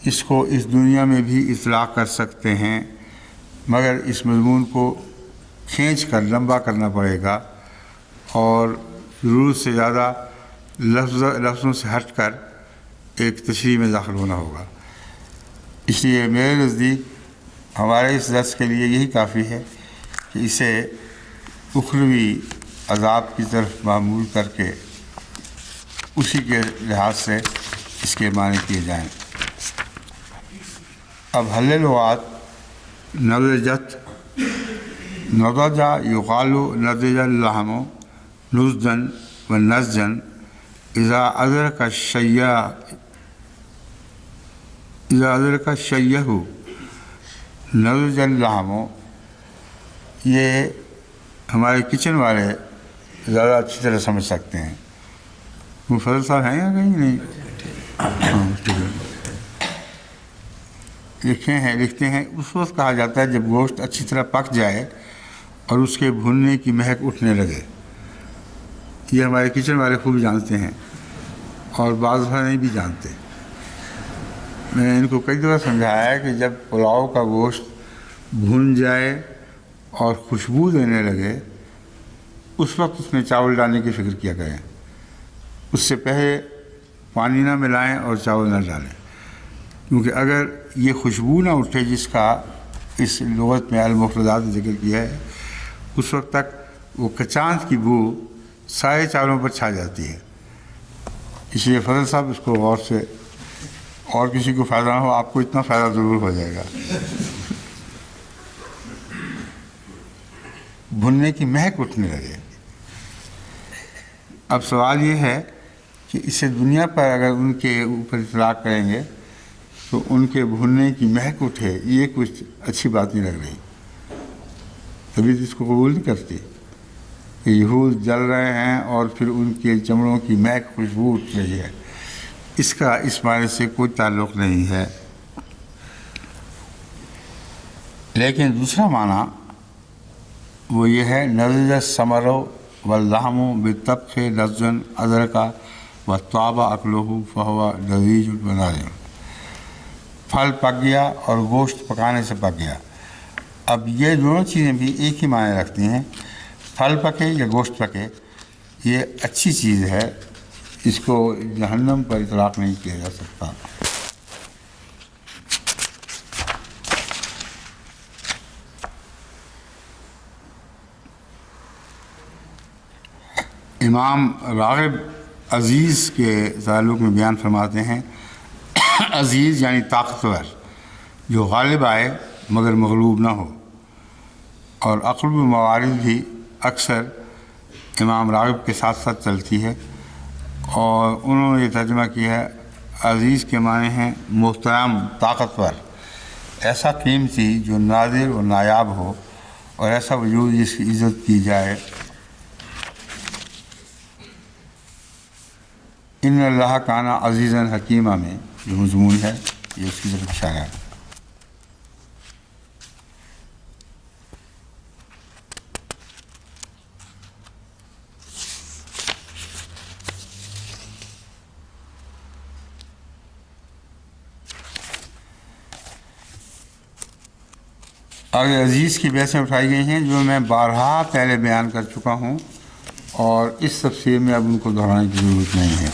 S1: اس کو اس دنیا میں بھی اطلاق کر سکتے ہیں، مگر اس مضمون کو کھینچ کر لمبا کرنا پڑے گا اور ضرورت سے زیادہ لفظوں سے ہٹ کر ایک تشریح میں داخل ہونا ہوگا. اس لیے میرے نزدیک ہمارے اس درس کے لیے یہی کافی ہے کہ اسے اخروی عذاب کی طرف معمول کر کے اسی کے لحاظ سے اس کے معنی کیے جائیں. اب حل لغات نضجت، نضجا یقال نضج اللحم نضجا و نسجا اذا ادرک الشیء نضج اللحم. یہ ہمارے کچن والے زیادہ اچھی طرح سمجھ سکتے ہیں. مفضل صاحب ہیں یا کہیں نہیں؟ لکھتے ہیں اس وقت کہا جاتا ہے جب گوشت اچھی طرح پک جائے اور اس کے بھوننے کی مہک اٹھنے لگے. یہ ہمارے کچن والے خوب جانتے ہیں اور بعض نہیں بھی جانتے. میں نے ان کو کئی دفعہ سمجھایا ہے کہ جب پلاؤ کا گوشت بھون جائے اور خوشبو دینے لگے اس وقت اس میں چاول ڈالنے کی فکر کیا کریں. اس سے پہلے پانی نہ ملائیں اور چاول نہ ڈالیں، کیونکہ اگر یہ خوشبو نہ اٹھے جس کا اس لغت میں المفردات نے ذکر کیا ہے، اس وقت تک وہ کچانت کی بو سارے چاولوں پر چھا جاتی ہے. اس لیے فضل صاحب اس کو غور سے، اور کسی کو فائدہ نہ ہو، آپ کو اتنا فائدہ ضرور ہو جائے گا. بھننے کی مہک اٹھنے لگے. اب سوال یہ ہے کہ اسے دنیا پر اگر ان کے اوپر اطلاق کریں گے تو ان کے بھوننے کی مہک اٹھے، یہ کچھ اچھی بات نہیں لگ رہی. تبھی تو اس کو قبول نہیں کرتی کہ یہود جل رہے ہیں اور پھر ان کے چمڑوں کی مہک خوشبو اٹھ رہی ہے. اس کا اس معنی سے کوئی تعلق نہیں ہے. لیکن دوسرا معنی وہ یہ ہے نضج الثمر واللحم بالطبخ نضجا ادرک وطاب اکلہ فہو لذیذ وناظر. پھل پک گیا اور گوشت پکانے سے پک گیا. اب یہ دونوں چیزیں بھی ایک ہی معنی رکھتی ہیں. پھل پکے یا گوشت پکے یہ اچھی چیز ہے، اس کو جہنم پر اطلاق نہیں کیا جا سکتا. امام راغب عزیز کے تعلق میں بیان فرماتے ہیں، عزیز یعنی طاقتور، جو غالب آئے مگر مغلوب نہ ہو. اور عقل و موارد بھی اکثر امام راغب کے ساتھ ساتھ چلتی ہے، اور انہوں نے یہ ترجمہ کیا ہے عزیز کے معنی ہیں محترم، طاقتور، ایسا قیمتی جو نادر و نایاب ہو، اور ایسا وجود جس کی عزت کی جائے. ان اللہ کانا عزیزاً حکیمہ میں جو مضمون ہے یہ اس کی طرف اشارہ ہے. آگے عزیز کی بحثیں اٹھائی گئی ہیں جو میں بارہا پہلے بیان کر چکا ہوں، اور اس تفسیر میں اب ان کو دہرانے کی ضرورت نہیں ہے۔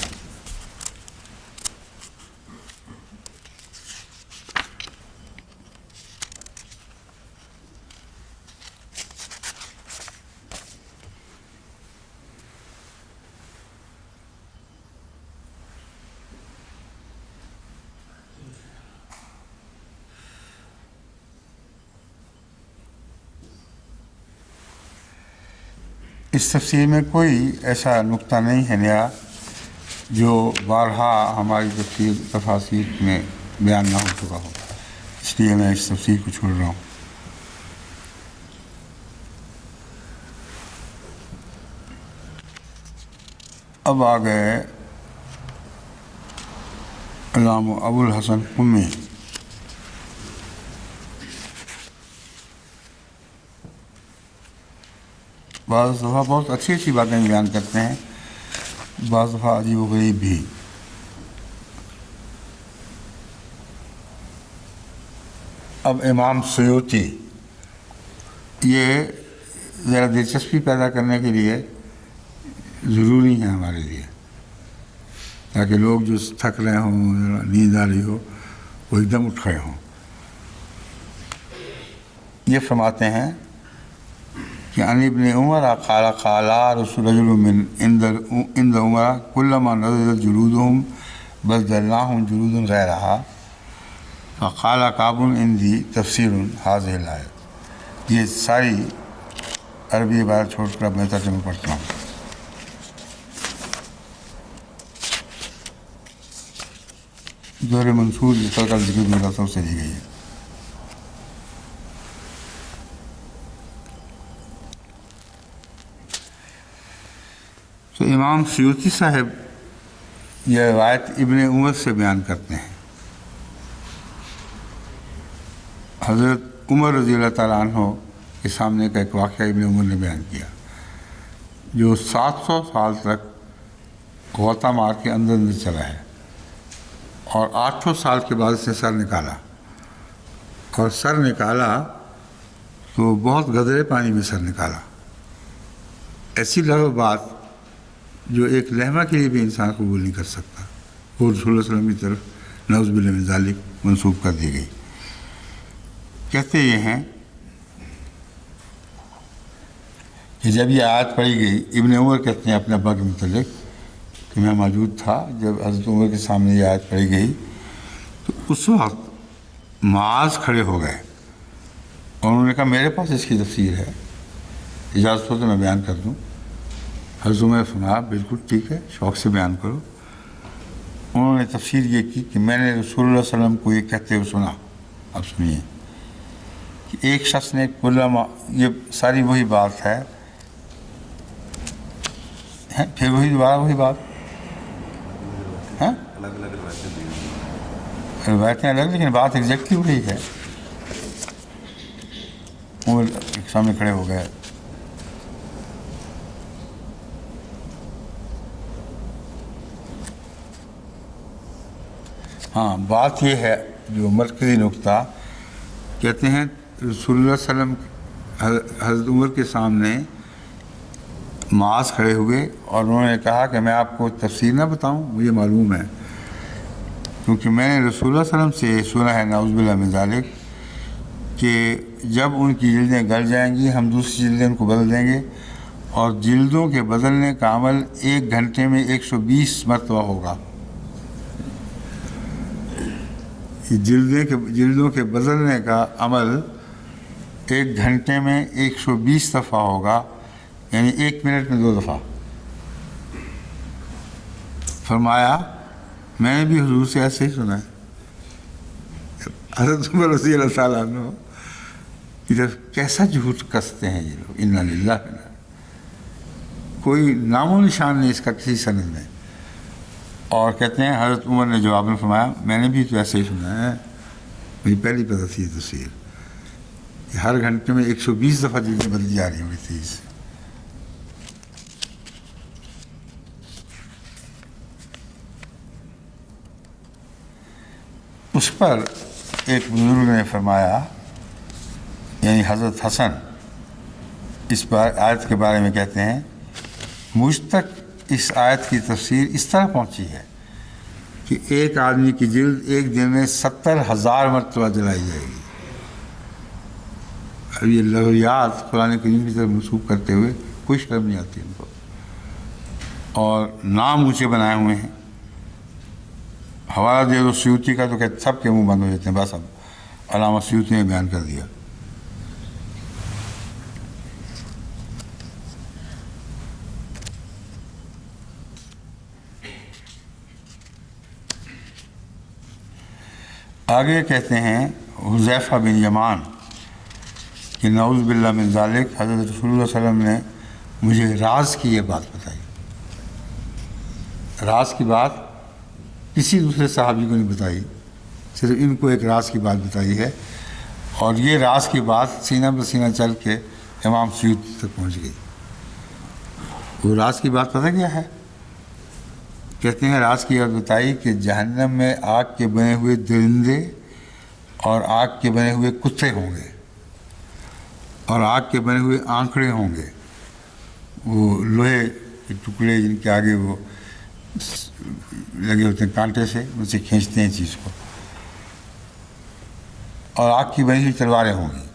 S1: اس تفسیر میں کوئی ایسا نقطہ نہیں ہے نیا جو بارہا ہماری تفاسیر میں بیان نہ ہو چکا ہو، اس لیے میں اس تفسیر کو چھوڑ رہا ہوں۔ اب آ گئے علامہ ابو الحسن قمی۔ بعض دفعہ بہت اچھی اچھی باتیں بیان کرتے ہیں، بعض دفعہ عجیب و غریب بھی۔ اب امام سیوطی، یہ ذرا دلچسپی پیدا کرنے کے لیے ضروری ہے ہمارے لیے، تاکہ لوگ جو تھک رہے ہوں، نیند آ رہی ہو، وہ ایک دم اٹھ کھڑے ہوں۔ یہ فرماتے ہیں کہ عن ابن عمر قال قال رسول رجل من عند عمر كلما نضجت جلودهم بدلناهم جلودا غيرها فقال كعب عندي تفسیر هذه الآية۔ یہ ساری عربی عبارت چھوڑ کر اب میں ترجمہ پڑھتا ہوں۔ دور منصور جس کا ذکر مدرسوں سے دی گئی ہے۔ تو امام سیوطی صاحب یہ روایت ابن عمر سے بیان کرتے ہیں۔ حضرت عمر رضی اللہ تعالیٰ عنہ کے سامنے کا ایک واقعہ ابن عمر نے بیان کیا، جو 700 سال تک غوطہ مار کے اندر چلا ہے، اور 800 سال کے بعد اس نے سر نکالا، اور سر نکالا تو بہت گہرے پانی میں سر نکالا۔ ایسی لغو بات جو ایک لمحہ کے لیے بھی انسان قبول نہیں کر سکتا، وہ رسول اللہ صلی اللہ علیہ وسلم کی طرف نعوذ باللہ من ذالک منسوب کر دی گئی۔ کہتے یہ ہیں کہ جب یہ آیت پڑھی گئی، ابن عمر کہتے ہیں اپنے ابا کے متعلق کہ میں موجود تھا جب حضرت عمر کے سامنے یہ آیت پڑھی گئی، تو اس وقت معاذ کھڑے ہو گئے اور انہوں نے کہا میرے پاس اس کی تفسیر ہے، اجازت ہو تو میں بیان کر دوں۔ حضرت عمر نے فرمایا بالکل ٹھیک ہے، شوق سے بیان کرو۔ انہوں نے تفسیر یہ کی کہ میں نے رسول اللہ صلی اللہ علیہ وسلم کو یہ کہتے ہوئے سنا، اب سنیے، کہ ایک شخص نے یہ ساری وہی بات ہے، پھر وہی دوبارہ وہی بات،
S2: الگ الگ روایتیں دی ہیں،
S1: روایتیں الگ لیکن بات ایگزیکٹلی وہی ہے۔ عمر سامنے کھڑے ہو گئے، ہاں بات یہ ہے جو مرکزی نقطہ، کہتے ہیں رسول اللہ صلی اللہ علیہ وسلم حضرت عمر کے سامنے معاذ کھڑے ہوئے اور انہوں نے کہا کہ میں آپ کو تفسیر نہ بتاؤں، مجھے معلوم ہے، کیونکہ میں نے رسول اللہ صلی اللہ علیہ وسلم سے سنا ہے نعوذ باللہ من ذالک کہ جب ان کی جلدیں گل جائیں گی ہم دوسری جلدیں ان کو بدل دیں گے، اور جلدوں کے بدلنے کا عمل 1 گھنٹے میں 120 مرتبہ ہوگا۔ جلدوں کے بدلنے کا عمل 1 گھنٹے میں 120 دفعہ ہوگا، یعنی 1 منٹ میں 2 دفعہ۔ فرمایا میں نے بھی حضور سے ایسے ہی سنا ہے۔ حضرت عمر رضی اللہ تعالیٰ عنہ کیسا جھوٹ کستے ہیں یہ لوگ، انا للہ، کوئی نام و نشان نہیں اس کا کسی سند میں۔ اور کہتے ہیں حضرت عمر نے جواب میں فرمایا میں نے بھی تو ایسے ہی سنا ہے، مجھے پہلی پتہ تھی تفسیر، کہ ہر گھنٹے میں 120 دفعہ جلدیں بدلی جا رہی ہوئی تھی۔ اس پر ایک بزرگ نے فرمایا یعنی حضرت حسن اس آیت کے بارے میں کہتے ہیں مجھ تک اس آیت کی تفسیر اس طرح پہنچی ہے کہ ایک آدمی کی جلد ایک دن میں 70,000 مرتبہ جلائی جائے گی. اب یہ لغویات قرآن کریم کی طرف منسوخ کرتے ہوئے کوئی شرم نہیں آتی ان کو، اور نام اونچے بنائے ہوئے ہیں. حوالہ دے دو سیوطی کا تو کہ سب کے منہ بند ہو جاتے ہیں. بس اب علامہ سیوطی نے بیان کر دیا. آگے کہتے ہیں حذیفہ بن یمان کہ نعوذ باللہ من ذالک، حضرت رسول اللہ صلی اللہ علیہ وسلم نے مجھے راز کی یہ بات بتائی. راز کی بات کسی دوسرے صحابی کو نہیں بتائی، صرف ان کو ایک راز کی بات بتائی ہے، اور یہ راز کی بات سینہ بسینہ چل کے امام سیوطی تک پہنچ گئی. وہ راز کی بات پتہ کیا ہے؟ کہتے ہیں راز کی بات بتائی کہ جہنم میں آگ کے بنے ہوئے درندے اور آگ کے بنے ہوئے کتے ہوں گے، اور آگ کے بنے ہوئے آنکڑے ہوں گے، وہ لوہے کے ٹکڑے جن کے آگے وہ لگے ہوتے ہیں کانٹے سے، ان سے کھینچتے ہیں چیز کو، اور آگ کی بنی ہوئی تلواریں ہوں گی.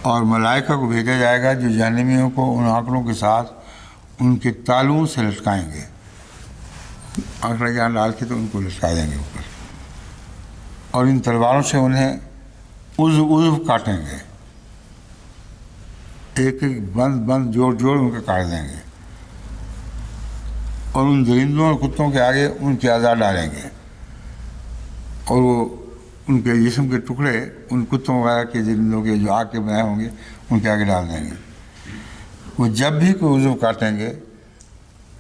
S1: اور ملائکہ کو بھیجا جائے گا جو جہنمیوں کو ان آنکڑوں کے ساتھ ان کے تالوؤں سے لٹکائیں گے. آنکڑے جہاں ڈال کے تو ان کو لٹکا دیں گے اوپر، اور ان تلواروں سے انہیں عضو کاٹیں گے، ایک ایک بند جوڑ ان کا کاٹ دیں گے، اور ان درندوں اور کتوں کے آگے ان کے اعضاء ڈالیں گے، اور وہ ان کے جسم کے ٹکڑے ان کتوں وغیرہ کے درندوں کے جو آگ کے بنائے ہوں گے ان کے آگے ڈال دیں گے. وہ جب بھی کوئی عضو کاٹیں گے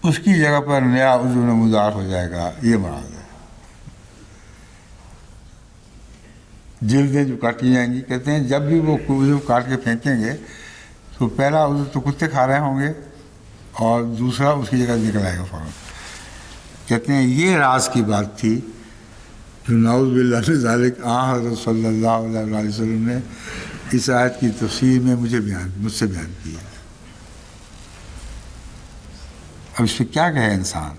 S1: اس کی جگہ پر نیا عضو نمودار ہو جائے گا. یہ مراد ہے. جلدیں جو کاٹی جائیں گی، کہتے ہیں جب بھی وہ عضو کاٹ کے پھینکیں گے تو پہلا عضو تو کتے کھا رہے ہوں گے اور دوسرا اس کی جگہ نکل آئے گا فوراً. کہتے ہیں یہ راز کی بات تھی جو نعوذ باللہ من ذالک حضرت صلی اللہ علیہ وسلم نے اس آیت کی تفسیر میں مجھ سے بیان کی ہے. اب اس پہ کیا کہے انسان؟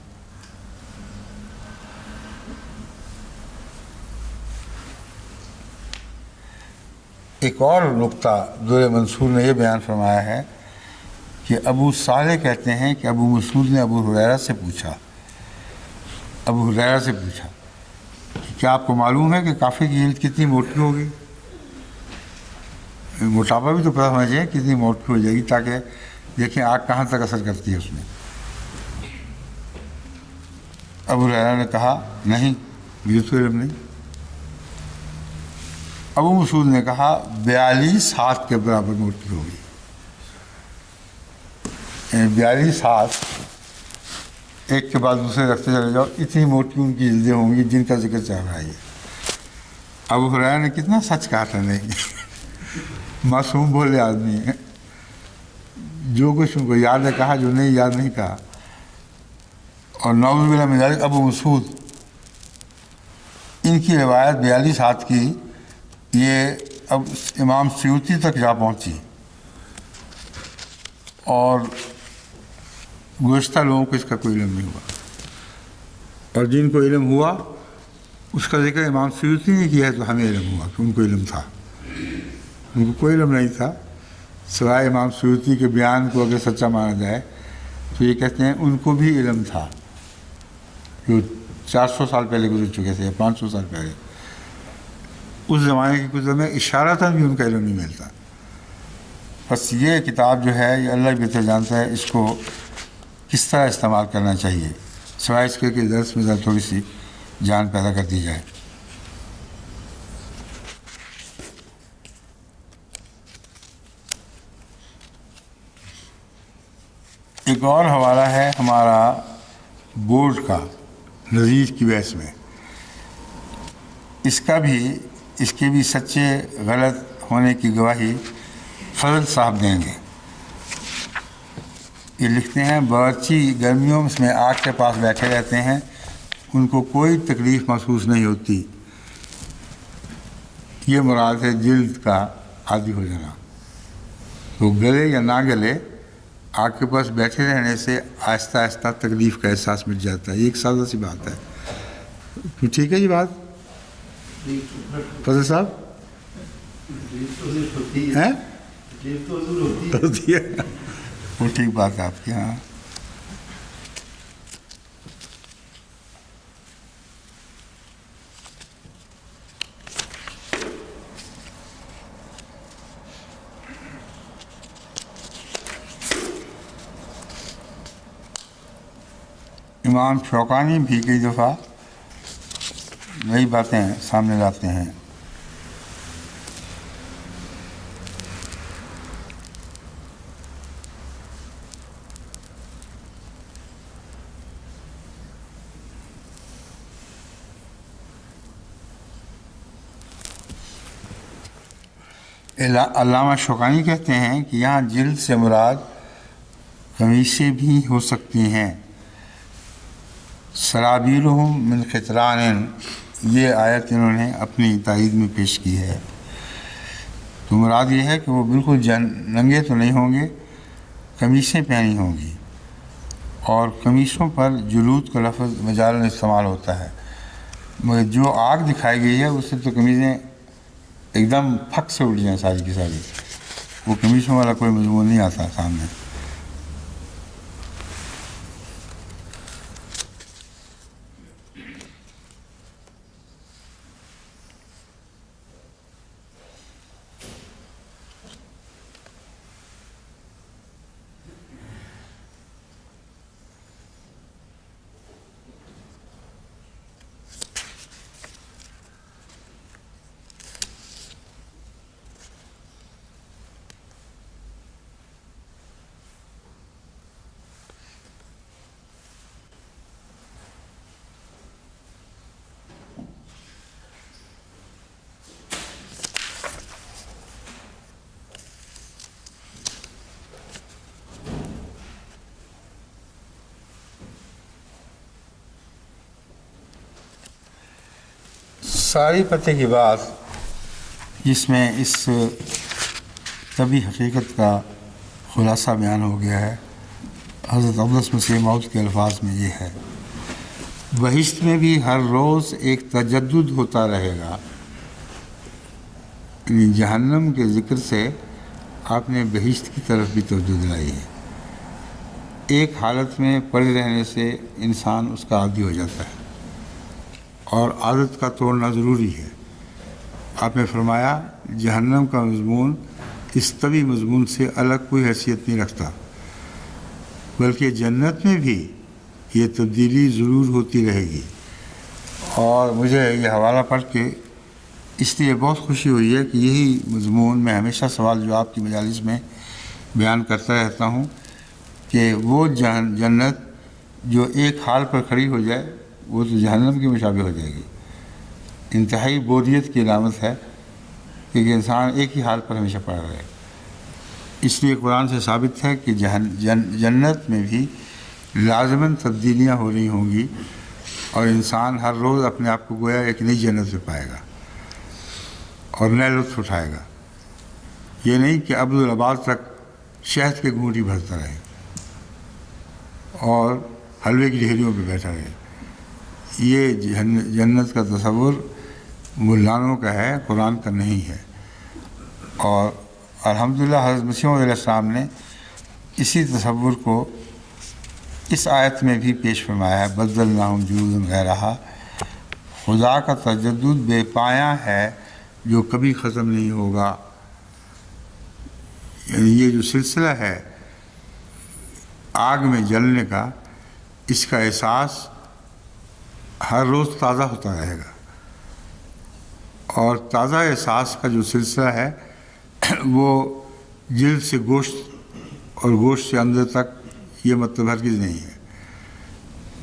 S1: ایک اور نقطہ دور منصور نے یہ بیان فرمایا ہے کہ ابو صالح کہتے ہیں کہ ابو مسعود نے ابو ہریرہ سے پوچھا کہ کیا آپ کو معلوم ہے کہ کافر کی جلد کتنی موٹی ہوگی؟ موٹاپا بھی تو پتہ ہونا چاہیے کتنی موٹی ہو جائے گی، تاکہ دیکھیں آگ کہاں تک اثر کرتی ہے اس میں. ابو ہریرہ نے کہا نہیں، مجھے تو علم نہیں. ابو مسعود نے کہا 42 ہاتھ کے برابر موٹی ہوگی. 42 ہاتھ ایک کے بعد دوسرے رکھتے چلے جاؤ، اتنی موٹی ان کی جلدیں ہوں گی جن کا ذکر چل رہا ہے. ابو ہریرہ نے کتنا سچ کہا تھا. نہیں، معصوم بولے آدمی ہیں، جو کچھ ان کو یاد ہے کہا، جو نہیں یاد نہیں کہا. اور نعوذ باللہ من ذالک ابو مسعود، ان کی روایت 42 ہاتھ کی یہ اب امام سیوطی تک جا پہنچی، اور گزشتہ لوگوں کو اس کا کوئی علم نہیں ہوا، اور جن کو علم ہوا اس کا ذکر امام سیوطی نے کیا ہے تو ہمیں علم ہوا کہ ان کو علم تھا. ان کو کوئی علم نہیں تھا سوائے امام سیوطی کے بیان کو اگر سچا مانا جائے تو یہ کہتے ہیں ان کو بھی علم تھا جو 400 سال پہلے گزر چکے تھے یا 500 سال پہلے. اس زمانے کی کتب میں اشارتاً بھی ان کا علم نہیں ملتا. بس یہ کتاب جو ہے یہ اللہ بہتر جانتا ہے اس کو کس طرح استعمال کرنا چاہیے، سوائے اس کے کہ درس میں ذرا تھوڑی سی جان پیدا کر دی جائے. ایک اور حوالہ ہے ہمارا بورڈ کا نظیر کی بحث میں، اس کے بھی سچے غلط ہونے کی گواہی فضل صاحب دیں گے. یہ لکھتے ہیں باورچی گرمیوں میں آگ کے پاس بیٹھے رہتے ہیں، ان کو کوئی تکلیف محسوس نہیں ہوتی. یہ مراد ہے جلد کا عادی ہو جانا. تو گلے یا نہ گلے آگ کے پاس بیٹھے رہنے سے آہستہ آہستہ تکلیف کا احساس مٹ جاتا ہے. یہ ایک سادہ سی بات ہے. تو ٹھیک ہے یہ بات فضل صاحب ہیں؟ ہوتی ہے وہ ٹھیک بات ہے آپ کی. ہاں امام شوکانی بھی کئی دفعہ نئی باتیں سامنے لاتے ہیں. علامہ شوکانی کہتے ہیں کہ یہاں جلد سے مراد قمیصیں بھی ہو سکتی ہیں. سرابیلہم من قطران، یہ آیت انہوں نے اپنی تائید میں پیش کی ہے. تو مراد یہ ہے کہ وہ بالکل ننگے تو نہیں ہوں گے، قمیصیں پہنی ہوں گی. اور قمیصوں پر جلود کا لفظ مجالن استعمال ہوتا ہے، مگر جو آگ دکھائی گئی ہے اس سے تو قمیصیں ایک دم پھک سے اٹھ جائیں ساری کی ساری. وہ قمیصوں والا کوئی مضمون نہیں آتا سامنے. ساری پتے کی بات جس میں اس طبی حقیقت کا خلاصہ بیان ہو گیا ہے حضرت اقدس مسیح موعود کے الفاظ میں یہ ہے: بہشت میں بھی ہر روز ایک تجدد ہوتا رہے گا. یعنی جہنم کے ذکر سے آپ نے بہشت کی طرف بھی توجہ دلائی ہے. ایک حالت میں پڑے رہنے سے انسان اس کا عادی ہو جاتا ہے اور عادت کا توڑنا ضروری ہے. آپ نے فرمایا جہنم کا مضمون اس طبی مضمون سے الگ کوئی حیثیت نہیں رکھتا، بلکہ جنت میں بھی یہ تبدیلی ضرور ہوتی رہے گی. اور مجھے یہ حوالہ پڑھ کے اس لیے بہت خوشی ہوئی ہے کہ یہی مضمون میں ہمیشہ سوال جواب کی مجالس میں بیان کرتا رہتا ہوں کہ وہ جنت جو ایک حال پر کھڑی ہو جائے وہ تو جہنم کی مشابہ ہو جائے گی. انتہائی بوریت کی علامت ہے کہ انسان ایک ہی حال پر ہمیشہ پڑا رہے. اس لیے قرآن سے ثابت ہے کہ جنت میں بھی لازماً تبدیلیاں ہو رہی ہوں گی اور انسان ہر روز اپنے آپ کو گویا ایک نئی جنت میں پائے گا اور نئے لطف اٹھائے گا. یہ نہیں کہ ابدالآباد تک شہد کے گھونٹی بھرتا رہے اور حلوے کی ڈھیریوں پہ بیٹھا رہے. یہ جنت کا تصور ملانوں کا ہے، قرآن کا نہیں ہے. اور الحمدللہ حضرت مسیح علیہ السلام نے اسی تصور کو اس آیت میں بھی پیش فرمایا ہے: بدلناہم جلودا غیرہا. خدا کا تجدد بے پایاں ہے جو کبھی ختم نہیں ہوگا. یعنی یہ جو سلسلہ ہے آگ میں جلنے کا، اس کا احساس ہر روز تازہ ہوتا رہے گا. اور تازہ احساس کا جو سلسلہ ہے وہ جلد سے گوشت اور گوشت سے اندر تک یہ مطلب ہرگز نہیں ہے،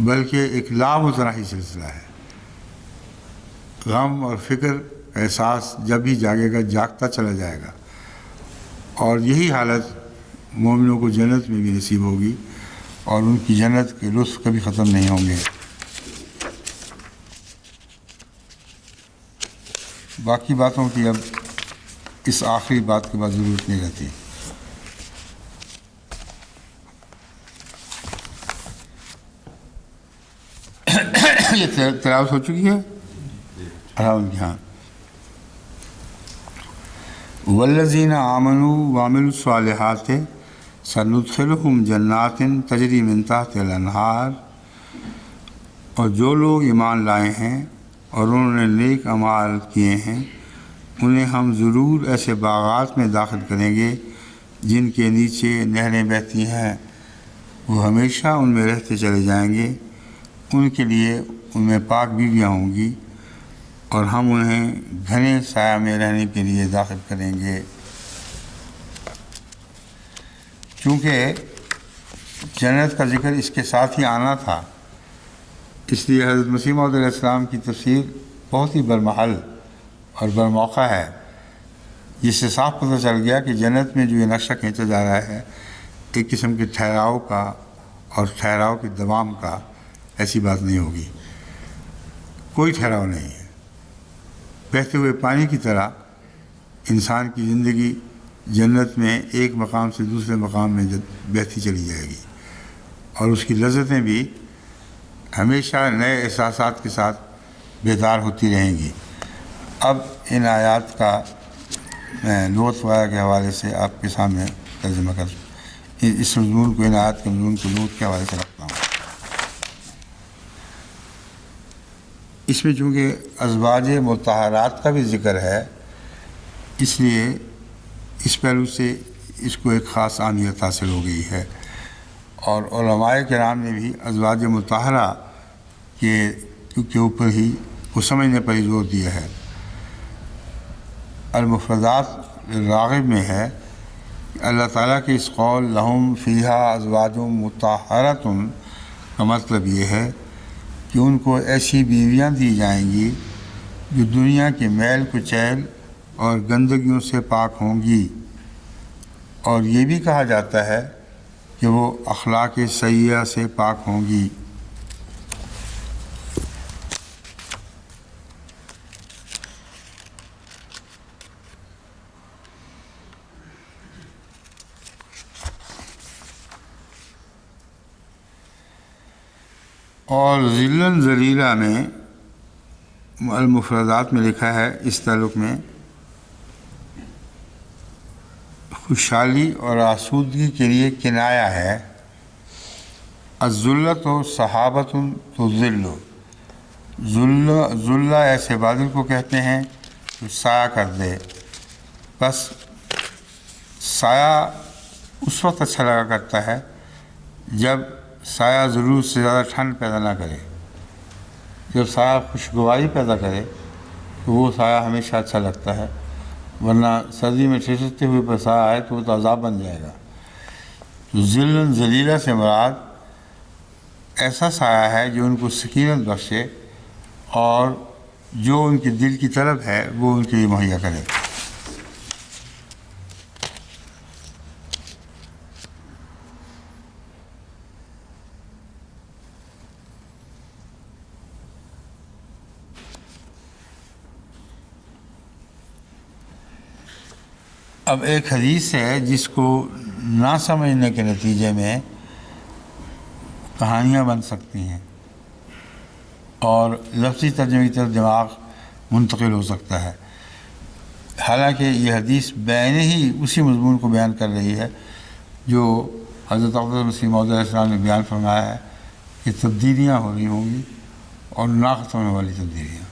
S1: بلکہ ایک لامتناہی سلسلہ ہے. غم اور فکر کا احساس جب ہی جاگے گا جاگتا چلا جائے گا. اور یہی حالت مومنوں کو جنت میں بھی نصیب ہوگی اور ان کی جنت کے لطف کبھی ختم نہیں ہوں گے. باقی باتوں کی اب اس آخری بات کے بعد ضرورت نہیں رہتی۔ یہ تلاوت ہو چکی ہے ان کے ہاں۔ والذین آمنوا وعملوا الصالحات سندخلهم جنات تجری من تحتها الانہار، اور جو لوگ ایمان لائے ہیں اور انہوں نے نیک اعمال کیے ہیں انہیں ہم ضرور ایسے باغات میں داخل کریں گے جن کے نیچے نہریں بہتی ہیں، وہ ہمیشہ ان میں رہتے چلے جائیں گے، ان کے لیے ان میں پاک بیویاں ہوں گی، اور ہم انہیں گھنے سایہ میں رہنے کے لیے داخل کریں گے۔ چونکہ جنت کا ذکر اس کے ساتھ ہی آنا تھا، اس لیے حضرت مسیح موعود علیہ السلام کی تفسیر بہت ہی برمحل اور برموقع ہے، جس سے صاف پتہ چل گیا کہ جنت میں جو یہ نقشہ کھینچا جا رہا ہے ایک قسم کے ٹھہراؤ کا اور ٹھہراؤ کے دوام کا، ایسی بات نہیں ہوگی، کوئی ٹھہراؤ نہیں ہے۔ بہتے ہوئے پانی کی طرح انسان کی زندگی جنت میں ایک مقام سے دوسرے مقام میں بہتی چلی جائے گی، اور اس کی لذتیں بھی ہمیشہ نئے احساسات کے ساتھ بیدار ہوتی رہیں گی۔ اب ان آیات کا میں لغت وغیرہ کے حوالے سے آپ کے سامنے ترجمہ اس مضمون کو، ان آیات کے مضمون کو لغت کے حوالے سے رکھتا ہوں۔ اس میں چونکہ ازواج مطہرات کا بھی ذکر ہے، اس لیے اس پہلو سے اس کو ایک خاص اہمیت حاصل ہو گئی ہے، اور علماء کرام نے بھی ازواج مطہرہ کے اوپر ہی وہ سمجھنے پر ہی زور دیا ہے۔ المفردات راغب میں ہے کہ اللہ تعالیٰ کے اس قول لہم فیہا ازواج مطہرۃ کا مطلب یہ ہے کہ ان کو ایسی بیویاں دی جائیں گی جو دنیا کے میل کچیل اور گندگیوں سے پاک ہوں گی، اور یہ بھی کہا جاتا ہے کہ وہ اخلاق سیئہ سے پاک ہوں گی۔ اور ذلًا ذلیلہ میں المفردات میں لکھا ہے اس تعلق میں خوشحالی اور آسودگی کے لیے کنایا ہے۔ الذلۃ صحابۃ تذل، ذلہ ایسے بادل کو کہتے ہیں جو سایہ کر دے، بس سایہ اس وقت اچھا لگا کرتا ہے جب سایہ ضرورت سے زیادہ ٹھنڈ پیدا نہ کرے۔ جب سایہ خوشگواری پیدا کرے تو وہ سایہ ہمیشہ اچھا لگتا ہے، ورنہ سردی میں ٹھٹھرتے ہوئے پر سایہ آئے تو وہ تو عذاب بن جائے گا۔ تو ذلًا ذلیلہ سے مراد ایسا سایہ ہے جو ان کو سکینت بخشے اور جو ان کے دل کی طلب ہے وہ ان کے لیے مہیا کرے۔ اب ایک حدیث ہے جس کو نہ سمجھنے کے نتیجے میں کہانیاں بن سکتی ہیں اور لفظی ترجمے کی طرف دماغ منتقل ہو سکتا ہے، حالانکہ یہ حدیث بعینہ ہی اسی مضمون کو بیان کر رہی ہے جو حضرت اقدس مسیح موعود علیہ السلام نے بیان فرمایا ہے کہ تبدیلیاں ہو رہی ہوں گی اور نہ ختم ہونے والی تبدیلیاں۔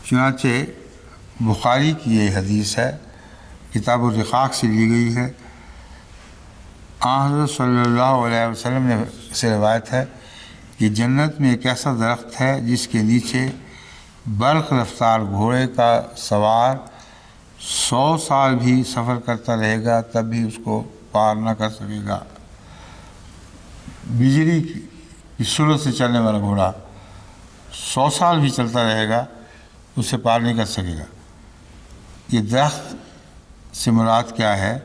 S1: چنانچہ بخاری کی یہ حدیث ہے، کتاب الرقاق سے لی گئی ہے۔ حضرت صلی اللہ علیہ وسلم نے سے روایت ہے کہ جنت میں ایک ایسا درخت ہے جس کے نیچے برق رفتار گھوڑے کا سوار 100 سال بھی سفر کرتا رہے گا تب بھی اس کو پار نہ کر سکے گا۔ بجلی کی سرعت سے چلنے والا گھوڑا 100 سال بھی چلتا رہے گا اسے پار نہیں کر سکے گا۔ یہ درخت سے مراد کیا ہے؟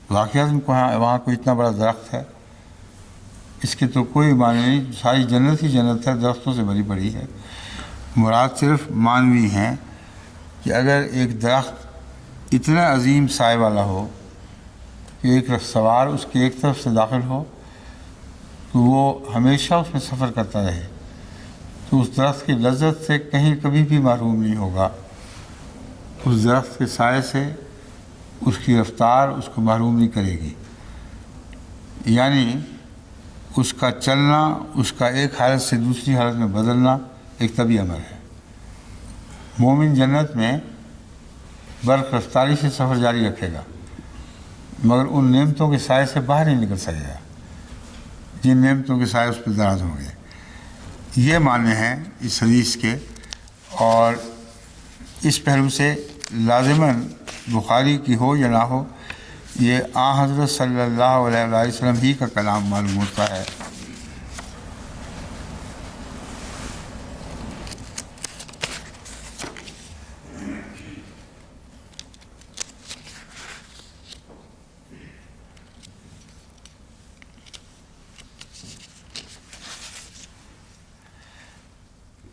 S1: واقعات وہاں کوئی اتنا بڑا درخت ہے، اس کے تو کوئی معنی نہیں، ساری جنت ہی جنت ہے، درختوں سے بھری پڑی ہے۔ مراد صرف معنوی ہیں کہ اگر ایک درخت اتنا عظیم سائے والا ہو کہ ایک سوار اس کے ایک طرف سے داخل ہو تو وہ ہمیشہ اس میں سفر کرتا رہے، تو اس درخت کی لذت سے کہیں کبھی بھی محروم نہیں ہوگا، اس درخت کے سائے سے اس کی رفتار اس کو محروم نہیں کرے گی۔ یعنی اس کا چلنا، اس کا ایک حالت سے دوسری حالت میں بدلنا ایک طبعی عمل ہے۔ مومن جنت میں برق رفتاری سے سفر جاری رکھے گا، مگر ان نعمتوں کے سائے سے باہر نہیں نکل سکے گا جن نعمتوں کے سائے اس پہ دراز ہوں گے۔ یہ معنی ہیں اس حدیث کے، اور اس پہلو سے لازماً بخاری کی ہو یا نہ ہو، یہ حضرت صلی اللہ علیہ وسلم ہی کا کلام معلوم ہوتا ہے۔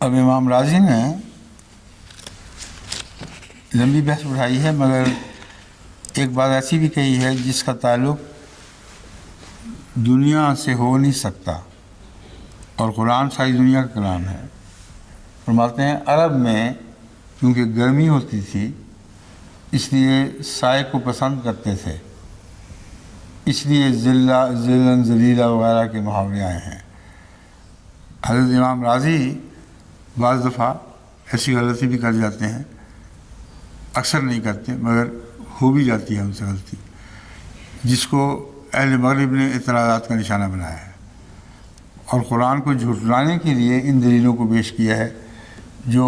S1: اب امام راضی نے لمبی بحث اٹھائی ہے، مگر ایک بات ایسی بھی کہی ہے جس کا تعلق دنیا سے ہو نہیں سکتا، اور قرآن ساری دنیا کا کلام ہے۔ فرماتے ہیں عرب میں کیونکہ گرمی ہوتی تھی اس لیے سائے کو پسند کرتے تھے، اس لیے ذلن ذلیلہ وغیرہ کے محاورے آئے ہیں۔ حضرت امام راضی بعض دفعہ ایسی غلطی بھی کر جاتے ہیں، اکثر نہیں کرتے مگر ہو بھی جاتی ہے ان سے غلطی، جس کو اہل مغرب نے اعتراضات کا نشانہ بنایا ہے، اور قرآن کو جھٹلانے کے لیے ان دلیلوں کو پیش کیا ہے جو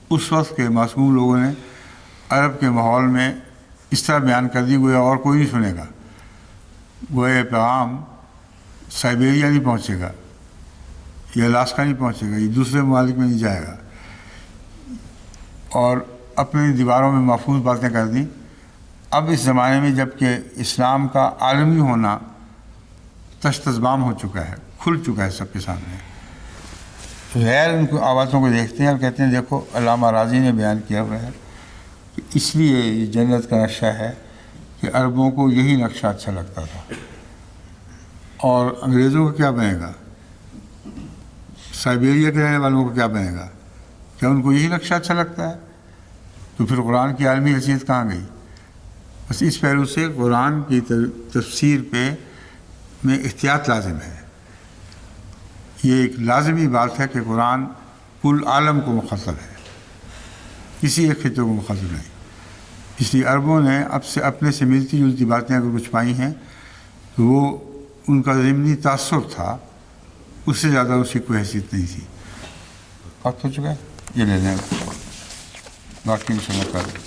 S1: اس وقت کے معصوم لوگوں نے عرب کے ماحول میں اس طرح بیان کر دی گویا اور کوئی نہیں سنے گا، گویا پیغام سائبیریا نہیں پہنچے گا، یہ الاسکا نہیں پہنچے گا، یہ دوسرے ممالک میں نہیں جائے گا، اور اپنی دیواروں میں محفوظ باتیں کر دیں۔ اب اس زمانے میں جب کہ اسلام کا عالمی ہونا تشت ازبام ہو چکا ہے، کھل چکا ہے سب کے سامنے، غیر ان کو آوازوں کو دیکھتے ہیں اور کہتے ہیں دیکھو علامہ راضی نے بیان کیا ہوا ہے کہ اس لیے یہ جنت کا نقشہ ہے کہ عربوں کو یہی نقشہ اچھا لگتا تھا، اور انگریزوں کو کیا بنے گا، سائبیریا کے رہنے والوں کو کیا بنے گا، کیا ان کو یہی نقشہ اچھا لگتا ہے؟ تو پھر قرآن کی عالمی حیثیت کہاں گئی؟ بس اس پہلو سے قرآن کی تفسیر میں احتیاط لازم ہے۔ یہ ایک لازمی بات ہے کہ قرآن کل عالم کو مخاطب ہے، کسی ایک خطے کو مخاطب نہیں، اس لیے عربوں نے اب سے اپنے سے ملتی جلتی باتیں اگر کچھ پائی ہیں تو وہ ان کا ضمنی تاثر تھا، اس سے زیادہ اس کی کوئی حیثیت نہیں تھی۔ وقت ہو چکا ہے، یہ لے لیں باقی انشاءاللہ کر۔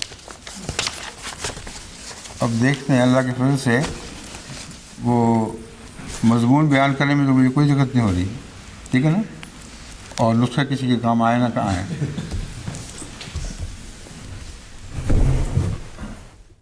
S1: اب دیکھتے ہیں اللہ کے فضل سے وہ مضمون بیان کرنے میں تو مجھے کوئی دقت نہیں ہو رہی، ٹھیک ہے نا، اور نسخہ کسی کے کام آئے نہ آئے۔